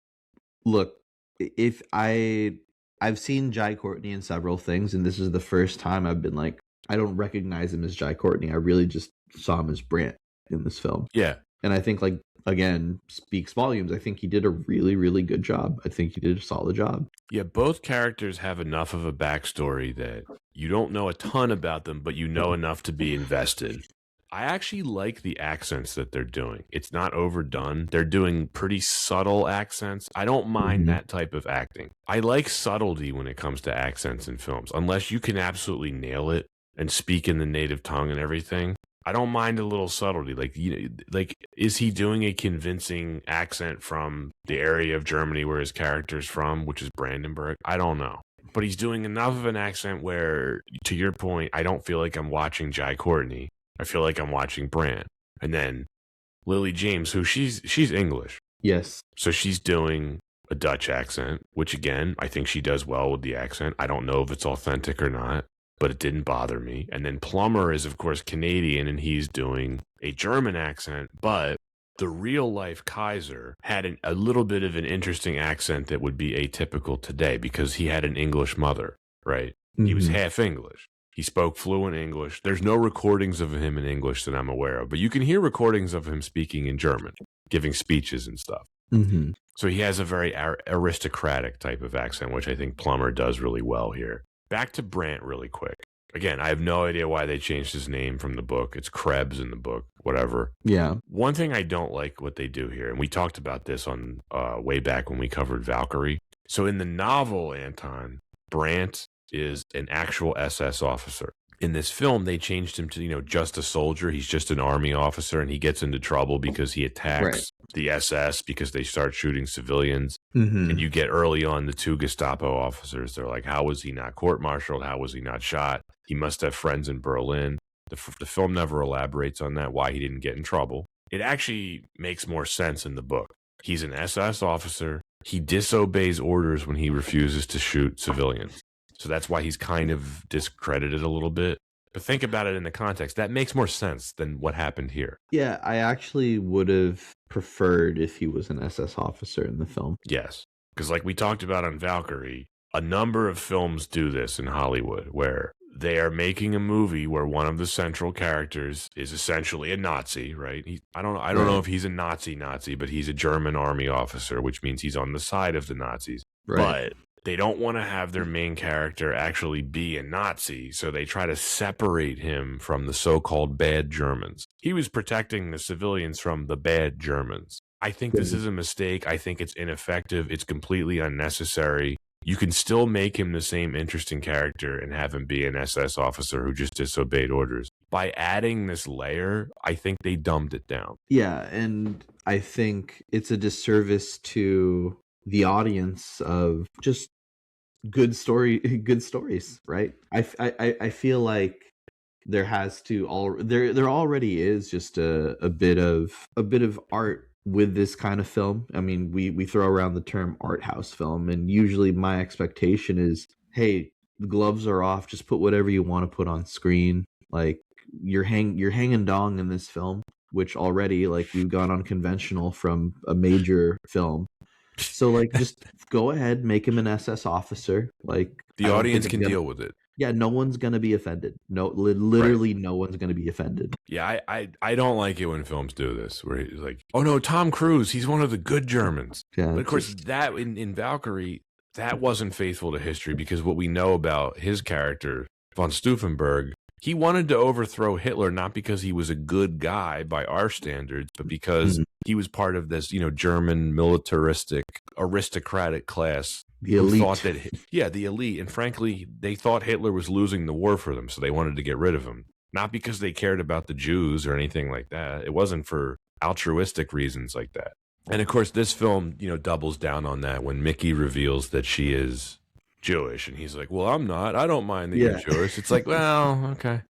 look, if I've seen Jai Courtney in several things, and this is the first time I've been like, I don't recognize him as Jai Courtney. I really just saw him as Brant in this film. Yeah. And I think, like, again, speaks volumes. I think he did a really, really good job. I think he did a solid job. Yeah, both characters have enough of a backstory that you don't know a ton about them, but you know enough to be invested. I actually like the accents that they're doing. It's not overdone. They're doing pretty subtle accents. I don't mind that type of acting. I like subtlety when it comes to accents in films, unless you can absolutely nail it and speak in the native tongue and everything. I don't mind a little subtlety. Like, is he doing a convincing accent from the area of Germany where his character's from, which is Brandenburg? I don't know. But he's doing enough of an accent where, to your point, I don't feel like I'm watching Jai Courtney. I feel like I'm watching Brant. And then Lily James, who she's English. Yes. So she's doing a Dutch accent, which again, I think she does well with the accent. I don't know if it's authentic or not, but it didn't bother me. And then Plummer is, of course, Canadian, and he's doing a German accent, but the real life Kaiser had a little bit of an interesting accent that would be atypical today because he had an English mother, right? He was half English. He spoke fluent English. There's no recordings of him in English that I'm aware of, but you can hear recordings of him speaking in German, giving speeches and stuff. So he has a very aristocratic type of accent, which I think Plummer does really well here. Back to Brant really quick. Again, I have no idea why they changed his name from the book. It's Krebs in the book, whatever. Yeah. One thing I don't like what they do here, and we talked about this on way back when we covered Valkyrie. So in the novel, Anton, Brant is an actual SS officer. In this film, they changed him to, just a soldier. He's just an army officer, and he gets into trouble because he attacks the SS because they start shooting civilians. And you get early on the two Gestapo officers. They're like, how was he not court-martialed? How was he not shot? He must have friends in Berlin. The film never elaborates on that, why he didn't get in trouble. It actually makes more sense in the book. He's an SS officer. He disobeys orders when he refuses to shoot civilians. So that's why he's kind of discredited a little bit. But think about it in the context. That makes more sense than what happened here. Yeah, I actually would have preferred if he was an SS officer in the film. Yes. Because like we talked about on Valkyrie, a number of films do this in Hollywood where they are making a movie where one of the central characters is essentially a Nazi, right? I don't know if he's a Nazi, but he's a German army officer, which means he's on the side of the Nazis. Right. But they don't want to have their main character actually be a Nazi, so they try to separate him from the so-called bad Germans. He was protecting the civilians from the bad Germans. I think this is a mistake. I think it's ineffective. It's completely unnecessary. You can still make him the same interesting character and have him be an SS officer who just disobeyed orders. By adding this layer, I think they dumbed it down. Yeah, and I think it's a disservice to the audience of just good stories, right? I feel like there already is just a bit of art with this kind of film. I mean, we throw around the term art house film, and usually my expectation is, hey, the gloves are off, just put whatever you want to put on screen. Like you're hanging dong in this film, which already, like, we've gone unconventional from a major film. So like, just go ahead, make him an SS officer. Like, the audience can deal with it. Yeah, no one's gonna be offended. No, literally, no one's gonna be offended. Yeah, I don't like it when films do this, where he's like, oh no, Tom Cruise, he's one of the good Germans. Yeah, but of course, that in Valkyrie, that wasn't faithful to history, because what we know about his character, von Stauffenberg, he wanted to overthrow Hitler not because he was a good guy by our standards, but because he was part of this, German militaristic, aristocratic class The who elite. thought that, the elite. And frankly, they thought Hitler was losing the war for them, so they wanted to get rid of him. Not because they cared about the Jews or anything like that. It wasn't for altruistic reasons like that. And of course, this film, doubles down on that when Mickey reveals that she is Jewish. And he's like, well, I'm not. I don't mind that you're Jewish. It's like, well, okay.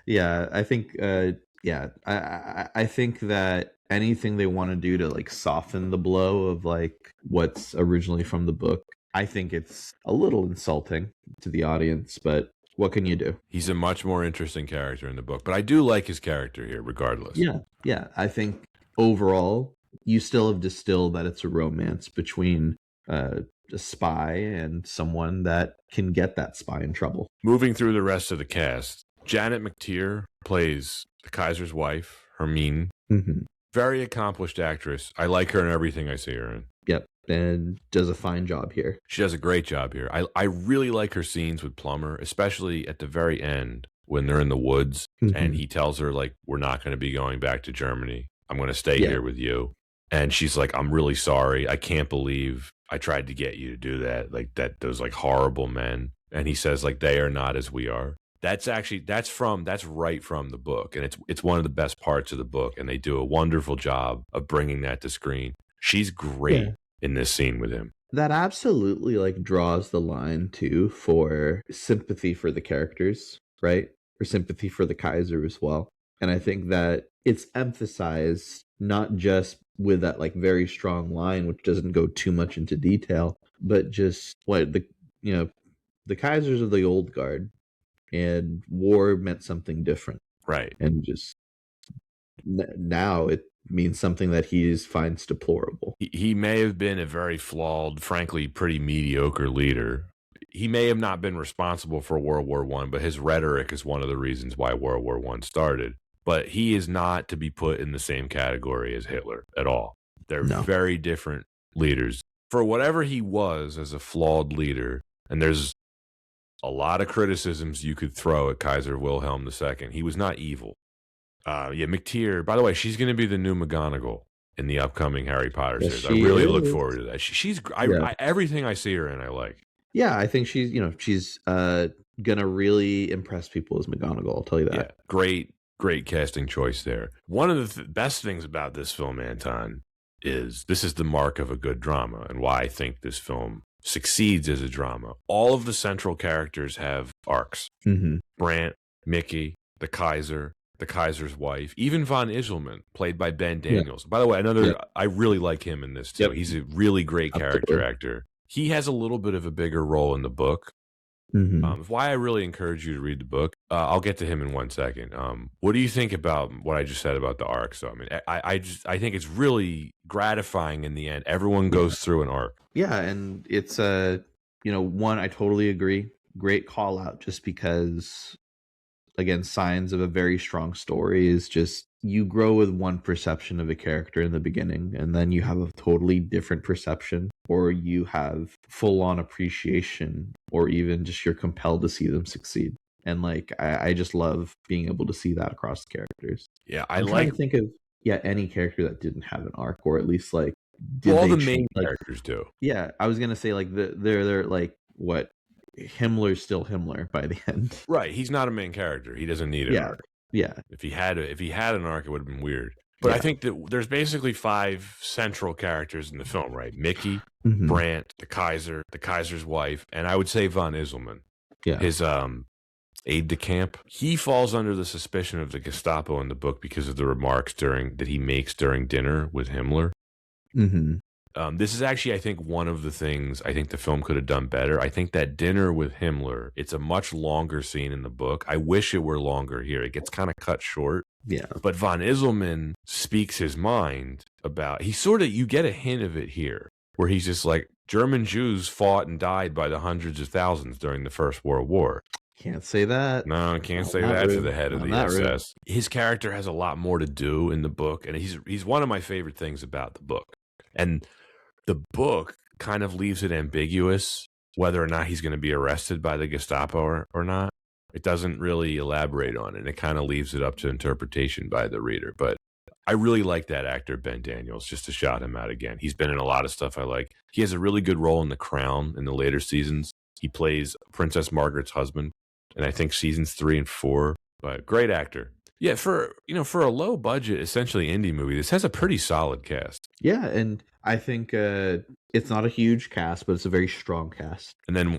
Yeah, I think, I think that anything they want to do to like soften the blow of like what's originally from the book, I think it's a little insulting to the audience, but what can you do? He's a much more interesting character in the book, but I do like his character here regardless. Yeah. I think overall, you still have distilled that it's a romance between a spy and someone that can get that spy in trouble. Moving through the rest of the cast, Janet McTeer plays the Kaiser's wife, Hermine. Mm-hmm. Very accomplished actress. I like her in everything I see her in. Yep, and does a fine job here. She does a great job here. I really like her scenes with Plummer, especially at the very end when they're in the woods and he tells her, like, we're not going to be going back to Germany. I'm going to stay here with you. And she's like, I'm really sorry. I can't believe I tried to get you to do that. Like those like horrible men. And he says, like, they are not as we are. That's right from the book. And it's one of the best parts of the book. And they do a wonderful job of bringing that to screen. She's great in this scene with him. That absolutely like draws the line too for sympathy for the characters, right? Or sympathy for the Kaiser as well. And I think that it's emphasized not just with that like very strong line, which doesn't go too much into detail, but just the Kaisers are the old guard, and war meant something different, right? And just now it means something that he finds deplorable. He may have been a very flawed, frankly, pretty mediocre leader. He may have not been responsible for World War I, but his rhetoric is one of the reasons why World War I started. But he is not to be put in the same category as Hitler at all. They're very different leaders. For whatever he was as a flawed leader, and there's a lot of criticisms you could throw at Kaiser Wilhelm II, he was not evil. McTeer, by the way, she's going to be the new McGonagall in the upcoming Harry Potter series. I really look forward to that. She's everything I see her in, I like. Yeah, I think she's gonna really impress people as McGonagall. I'll tell you that. Yeah, great casting choice there. One of the best things about this film, Anton, is this is the mark of a good drama, and why I think this film succeeds as a drama. All of the central characters have arcs. Mm-hmm. Brandt, Mickey, the Kaiser, the Kaiser's wife, even von Iselman, played by Ben Daniels. By the way, I really like him in this too. He's a really great character actor. He has a little bit of a bigger role in the book. Mm-hmm. Why I really encourage you to read the book. I'll get to him in 1 second. What do you think about what I just said about the arc? So, I mean, I think it's really gratifying in the end. Everyone goes through an arc. Yeah, and it's one, I totally agree. Great call out, just because, again, signs of a very strong story is just you grow with one perception of a character in the beginning, and then you have a totally different perception, or you have full-on appreciation, or even just you're compelled to see them succeed. And like I just love being able to see that across characters. Yeah, I'm trying to think of any character that didn't have an arc, or at least like all the main characters do. Yeah, I was gonna say like they're like what Himmler's still Himmler by the end. Right, he's not a main character. He doesn't need an arc. Yeah. If he had an arc, it would have been weird. But I think that there's basically 5 central characters in the film, right? Mickey, Brandt, the Kaiser, the Kaiser's wife, and I would say von Iselman. Yeah. His aide-de-camp. He falls under the suspicion of the Gestapo in the book because of the remarks that he makes during dinner with Himmler. Mm-hmm. This is actually, I think, one of the things I think the film could have done better. I think that dinner with Himmler, it's a much longer scene in the book. I wish it were longer here. It gets kind of cut short. Yeah. But von Iselman speaks his mind about, you get a hint of it here, where he's just like, German Jews fought and died by the hundreds of thousands during the First World War. Can't say that. No, can't say that to the head of the SS. His character has a lot more to do in the book, and he's one of my favorite things about the book. And the book kind of leaves it ambiguous whether or not he's going to be arrested by the Gestapo or not. It doesn't really elaborate on it. It kind of leaves it up to interpretation by the reader. But I really like that actor, Ben Daniels, just to shout him out again. He's been in a lot of stuff I like. He has a really good role in The Crown in the later seasons. He plays Princess Margaret's husband, and I think seasons 3 and 4. But great actor. Yeah, for a low budget, essentially indie movie, this has a pretty solid cast. Yeah, and I think it's not a huge cast, but it's a very strong cast. And then,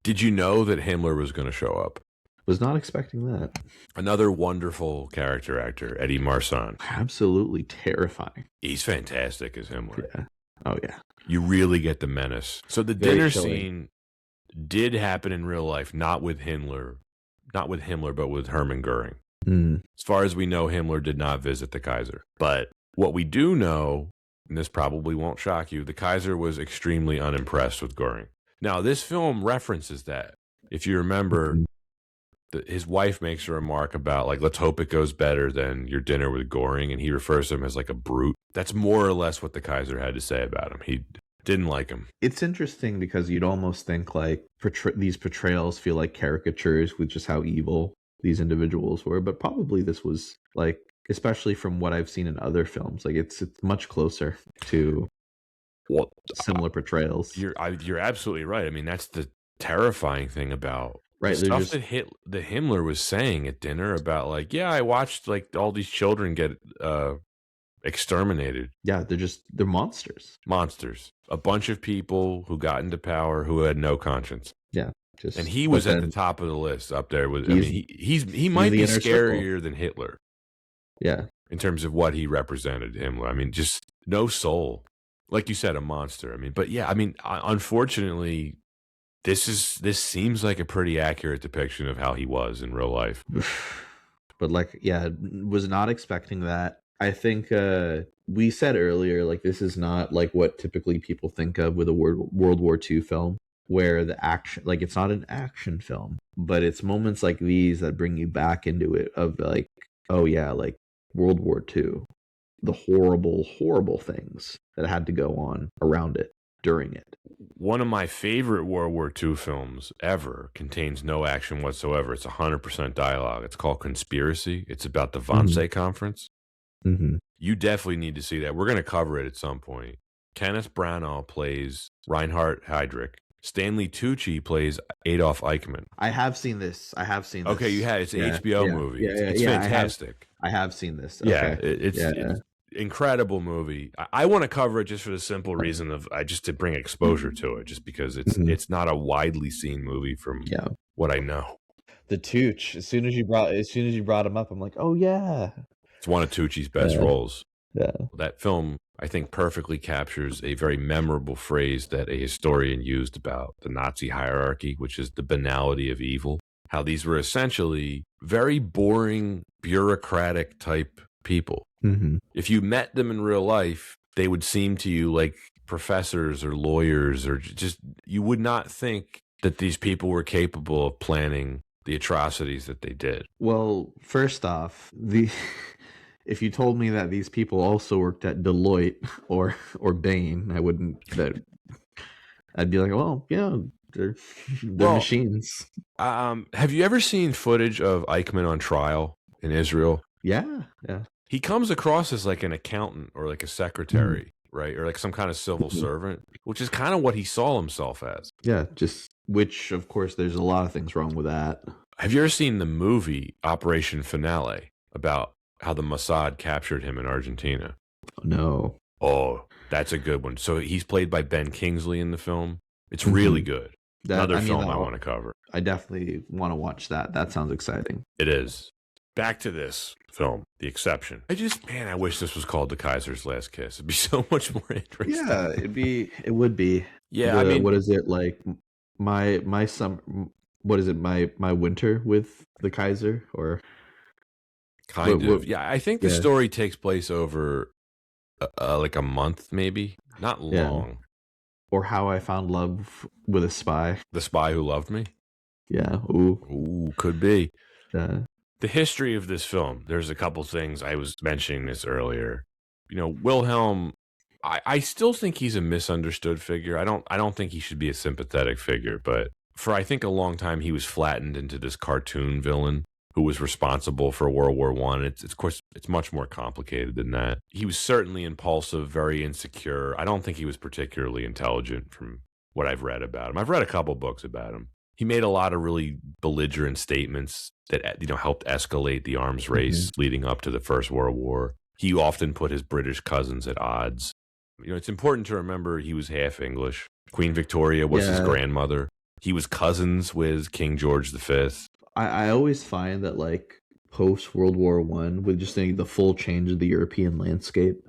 did you know that Himmler was going to show up? Was not expecting that. Another wonderful character actor, Eddie Marsan. Absolutely terrifying. He's fantastic as Himmler. Yeah. Oh, yeah. You really get the menace. So the Very dinner chilling. scene did happen in real life, not with Himmler, but with Hermann Goering. Mm. As far as we know, Himmler did not visit the Kaiser. But what we do know, and this probably won't shock you, the Kaiser was extremely unimpressed with Goering. Now, this film references that. If you remember, his wife makes a remark about, like, let's hope it goes better than your dinner with Goring, and he refers to him as, like, a brute. That's more or less what the Kaiser had to say about him. He didn't like him. It's interesting because you'd almost think, like, these portrayals feel like caricatures with just how evil these individuals were, but probably this was, like, especially from what I've seen in other films, like, it's much closer to similar portrayals. You're absolutely right. I mean, that's the terrifying thing about right the stuff that Himmler was saying at dinner about, like, yeah, I watched, like, all these children get exterminated. Yeah, they're monsters. A bunch of people who got into power who had no conscience. Yeah. And he was at the top of the list up there with. I mean, he might be scarier than Hitler. Yeah, in terms of what he represented, Himmler. I mean, just no soul, like you said, a monster. I mean, but yeah, I mean, unfortunately, this seems like a pretty accurate depiction of how he was in real life. But, like, yeah, was not expecting that. I think we said earlier, like, this is not like what typically people think of with a World War II film, where the action, like, it's not an action film, but it's moments like these that bring you back into it of, like, oh yeah, like World War II, the horrible, horrible things that had to go on around it, during it. One of my favorite World War II films ever contains no action whatsoever. It's 100% dialogue. It's called Conspiracy. It's about the Wannsee Conference. Mm-hmm. You definitely need to see that. We're going to cover it at some point. Kenneth Branagh plays Reinhard Heydrich. Stanley Tucci plays Adolf Eichmann. I have seen this. Okay, you had. It's an HBO movie. It's fantastic. I have seen this. Okay. Yeah, it's incredible movie. I want to cover it just for the simple reason of just to bring exposure to it, just because it's not a widely seen movie from what I know. The Tooch. As soon as you brought him up, I'm like, oh yeah. It's one of Tucci's best roles. Yeah. That film, I think, perfectly captures a very memorable phrase that a historian used about the Nazi hierarchy, which is the banality of evil. How these were essentially very boring, bureaucratic type people. Mm-hmm. If you met them in real life, they would seem to you like professors or lawyers, or just, you would not think that these people were capable of planning the atrocities that they did. Well, first off, if you told me that these people also worked at Deloitte or Bain, I'd be like, well, yeah, they're machines. Have you ever seen footage of Eichmann on trial in Israel? Yeah. He comes across as like an accountant or like a secretary, right? Or like some kind of civil servant, which is kind of what he saw himself as. Yeah, which, of course, there's a lot of things wrong with that. Have you ever seen the movie Operation Finale about how the Mossad captured him in Argentina? No. Oh, that's a good one. So he's played by Ben Kingsley in the film. It's really good. Another film I want to cover. I definitely want to watch that. That sounds exciting. It is. Back to this film, The Exception. I wish this was called The Kaiser's Last Kiss. It'd be so much more interesting. Yeah, it would be. Yeah, I mean, what is it like? My summer. What is it? My winter with the Kaiser, or kind of. Yeah, I think the story takes place over like a month, maybe. Not long. Or How I Found Love with a Spy. The Spy Who Loved Me. Yeah. Ooh, could be. Yeah. The history of this film, there's a couple things. I was mentioning this earlier. Wilhelm, I still think he's a misunderstood figure. I don't think he should be a sympathetic figure, but for I think a long time he was flattened into this cartoon villain who was responsible for World War I. It's of course it's much more complicated than that. He was certainly impulsive, very insecure. I don't think he was particularly intelligent from what I've read about him. I've read a couple books about him. He made a lot of really belligerent statements that helped escalate the arms race leading up to the First World War. He often put his British cousins at odds. It's important to remember he was half English. Queen Victoria was his grandmother. He was cousins with King George V. I always find that like post World War I, with just the full change of the European landscape,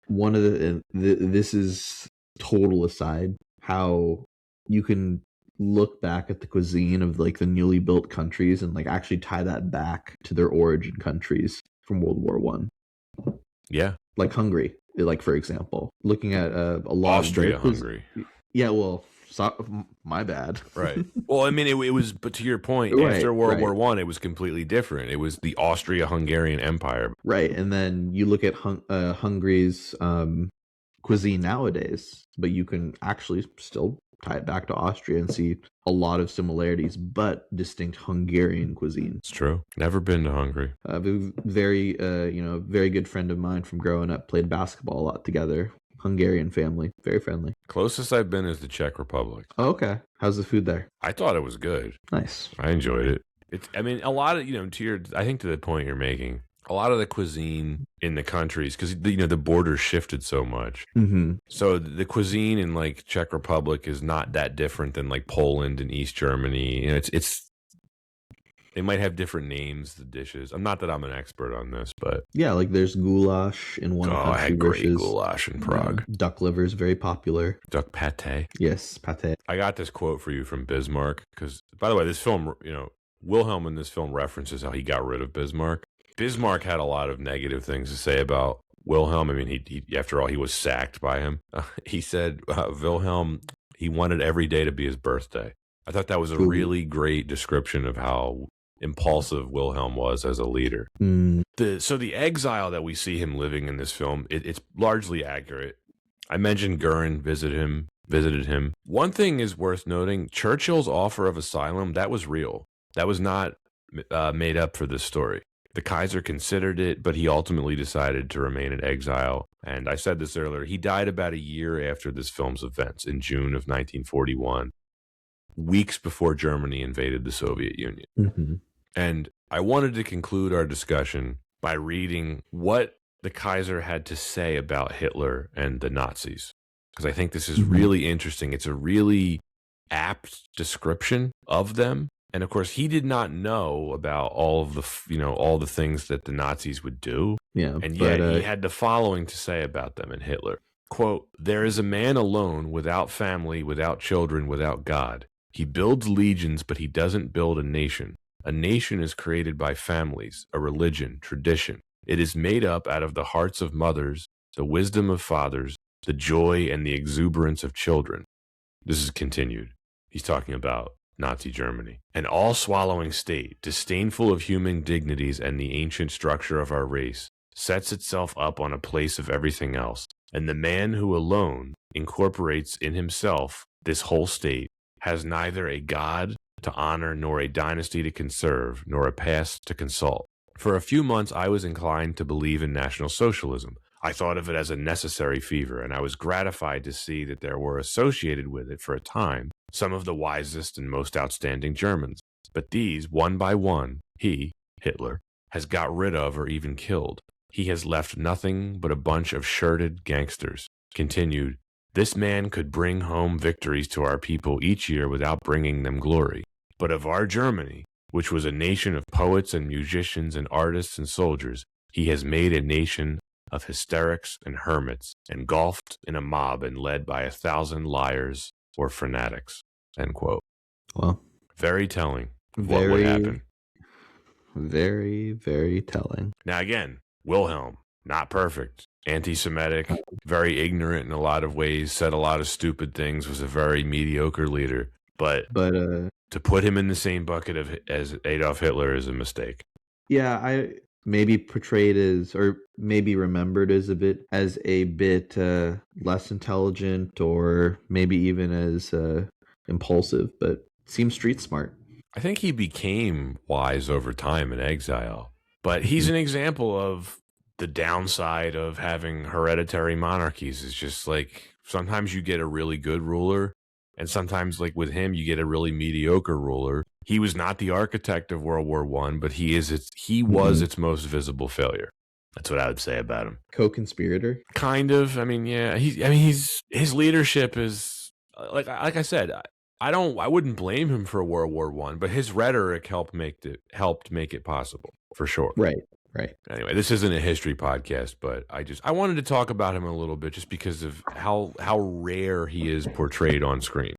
one of this is total aside, how you can look back at the cuisine of like the newly built countries and like actually tie that back to their origin countries from World War I. Yeah, like Hungary, like for example, looking at a lot Austria, of Hungary. Yeah, well, my bad. Right. Well, I mean, it was, but to your point, after World War I, it was completely different. It was the Austria-Hungarian Empire. Right, and then you look at Hungary's cuisine nowadays, but you can actually still tie it back to Austria and see a lot of similarities, but distinct Hungarian cuisine. It's true. Never been to Hungary. A very, very good friend of mine from growing up, played basketball a lot together. Hungarian family, very friendly. Closest I've been is the Czech Republic. Oh, okay. How's the food there? I thought it was good. Nice. I enjoyed it. I mean, a lot of, I think to the point you're making, a lot of the cuisine in the countries, because the borders shifted so much. So the cuisine in like Czech Republic is not that different than like Poland and East Germany. It's they might have different names, the dishes. I'm not that I'm an expert on this, but yeah, like there's goulash in one country. I had great goulash in Prague. Duck liver is very popular. Duck pate. Yes, pate. I got this quote for you from Bismarck because, by the way, this film, Wilhelm in this film references how he got rid of Bismarck. Bismarck had a lot of negative things to say about Wilhelm. I mean, he after all, he was sacked by him. He said Wilhelm, he wanted every day to be his birthday. I thought that was a really great description of how impulsive Wilhelm was as a leader. So the exile that we see him living in this film, it's largely accurate. I mentioned Göring visited him. One thing is worth noting, Churchill's offer of asylum, that was real. That was not made up for this story. The Kaiser considered it, but he ultimately decided to remain in exile. And I said this earlier, he died about a year after this film's events in June of 1941, weeks before Germany invaded the Soviet Union. And I wanted to conclude our discussion by reading what the Kaiser had to say about Hitler and the Nazis, because I think this is really interesting. It's a really apt description of them. And of course, he did not know about all of the things that the Nazis would do. Yeah, and yet he had the following to say about them and Hitler. Quote, "There is a man alone, without family, without children, without God. He builds legions, but he doesn't build a nation. A nation is created by families, a religion, tradition. It is made up out of the hearts of mothers, the wisdom of fathers, the joy and the exuberance of children." This is continued. He's talking about Nazi Germany. "An all-swallowing state, disdainful of human dignities and the ancient structure of our race, sets itself up on a place of everything else. And the man who alone incorporates in himself this whole state has neither a God to honor, nor a dynasty to conserve, nor a past to consult. For a few months, I was inclined to believe in National Socialism. I thought of it as a necessary fever, and I was gratified to see that there were associated with it for a time some of the wisest and most outstanding Germans. But these, one by one, he, Hitler, has got rid of or even killed. He has left nothing but a bunch of shirted gangsters." Continued, "This man could bring home victories to our people each year without bringing them glory. But of our Germany, which was a nation of poets and musicians and artists and soldiers, he has made a nation of hysterics and hermits, engulfed in a mob and led by 1,000 liars or fanatics." End quote. Well, very telling. What would happen? Very, very telling. Now again, Wilhelm, not perfect, anti-Semitic, very ignorant in a lot of ways, said a lot of stupid things, was a very mediocre leader. But to put him in the same bucket as Adolf Hitler is a mistake. Yeah, I maybe portrayed as, or maybe remembered as a bit less intelligent, or maybe even as impulsive, but seems street smart. I think he became wise over time in exile, but he's Mhm. an example of the downside of having hereditary monarchies. Is just like sometimes you get a really good ruler, and sometimes, like with him, you get a really mediocre ruler. He was not the architect of World War One, but he was Mhm. its most visible failure. That's what I would say about him. Co-conspirator. Kind of. I mean, yeah. He's his leadership is like I said. I wouldn't blame him for World War One, but his rhetoric helped make it possible for sure. Right. Right. Anyway, this isn't a history podcast, but I wanted to talk about him a little bit just because of how rare he is portrayed on screen.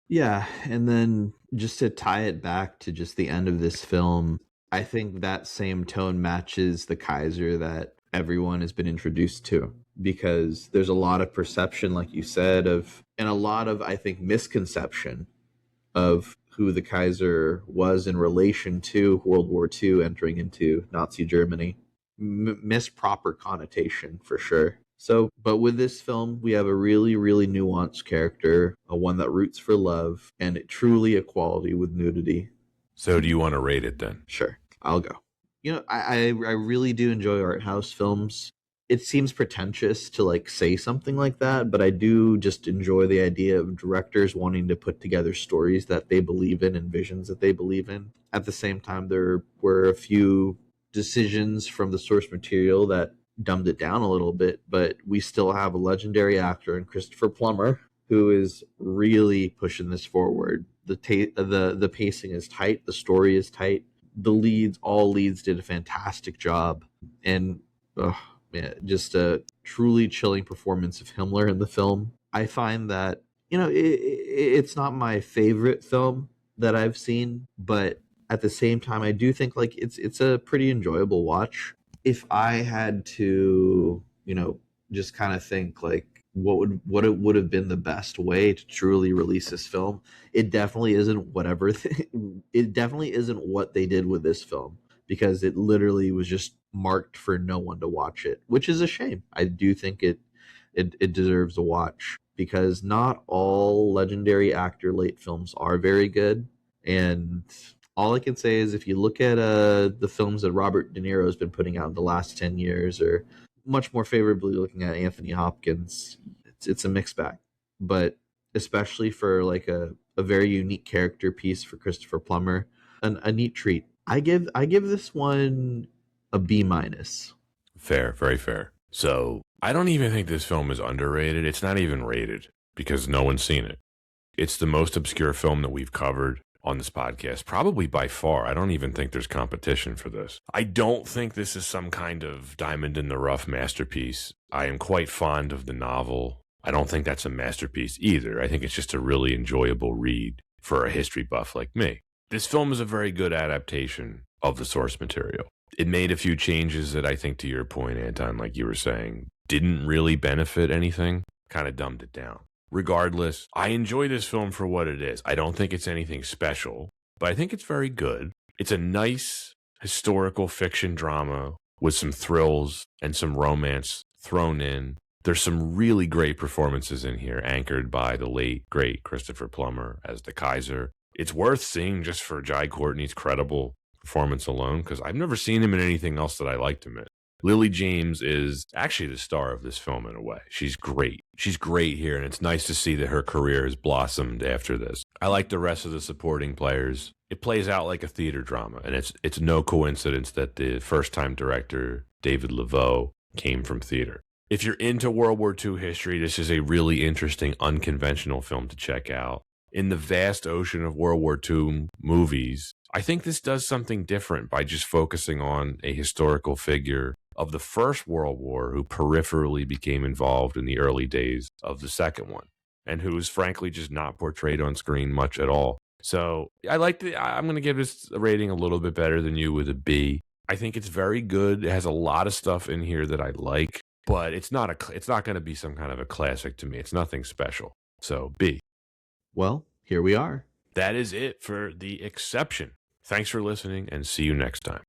Yeah, and then just to tie it back to just the end of this film, I think that same tone matches the Kaiser that everyone has been introduced to, because there's a lot of perception, like you said, of, and a lot of, I think, misconception of who the Kaiser was in relation to World War II entering into Nazi Germany. Misproper connotation for sure. So, but with this film, we have a really, really nuanced character, a one that roots for love, and truly equality with nudity. So, do you want to rate it then? Sure, I'll go. You know, I really do enjoy art house films. It seems pretentious to like say something like that, but I do just enjoy the idea of directors wanting to put together stories that they believe in and visions that they believe in. At the same time, there were a few decisions from the source material that dumbed it down a little bit, but we still have a legendary actor in Christopher Plummer who is really pushing this forward. The pacing is tight, the story is tight. All leads did a fantastic job, and man, just a truly chilling performance of Himmler in the film. I find that it's not my favorite film that I've seen, but at the same time, I do think like it's a pretty enjoyable watch. If I had to, just kind of think like what it would have been the best way to truly release this film, it definitely isn't it definitely isn't what they did with this film, because it literally was just marked for no one to watch it, which is a shame. I do think it deserves a watch, because not all legendary actor late films are very good. And all I can say is if you look at the films that Robert De Niro has been putting out in the last 10 years, or much more favorably looking at Anthony Hopkins, it's a mixed bag. But especially for like a very unique character piece for Christopher Plummer, a neat treat. I give this one a B minus. Fair, very fair. So, I don't even think this film is underrated. It's not even rated because no one's seen it. It's the most obscure film that we've covered on this podcast, probably by far. I don't even think there's competition for this. I don't think this is some kind of diamond in the rough masterpiece. I am quite fond of the novel. I don't think that's a masterpiece either. I think it's just a really enjoyable read for a history buff like me. This film is a very good adaptation of the source material. It made a few changes that I think, to your point, Anton, like you were saying, didn't really benefit anything, kind of dumbed it down. Regardless, I enjoy this film for what it is. I don't think it's anything special, but I think it's very good. It's a nice historical fiction drama with some thrills and some romance thrown in. There's some really great performances in here, anchored by the late, great Christopher Plummer as the Kaiser. It's worth seeing just for Jai Courtney's credible performance alone, because I've never seen him in anything else that I liked him in. Lily James is actually the star of this film in a way. She's great. She's great here, and it's nice to see that her career has blossomed after this. I like the rest of the supporting players. It plays out like a theater drama, and it's no coincidence that the first-time director, David Laveau, came from theater. If you're into World War II history, this is a really interesting, unconventional film to check out. In the vast ocean of World War II movies, I think this does something different by just focusing on a historical figure of the First World War who peripherally became involved in the early days of the Second one, and who is frankly just not portrayed on screen much at all. So I'm going to give this a rating a little bit better than you, with a B. I think it's very good. It has a lot of stuff in here that I like, but it's not going to be some kind of a classic to me. It's nothing special. So B. Well, here we are. That is it for The Exception. Thanks for listening, and see you next time.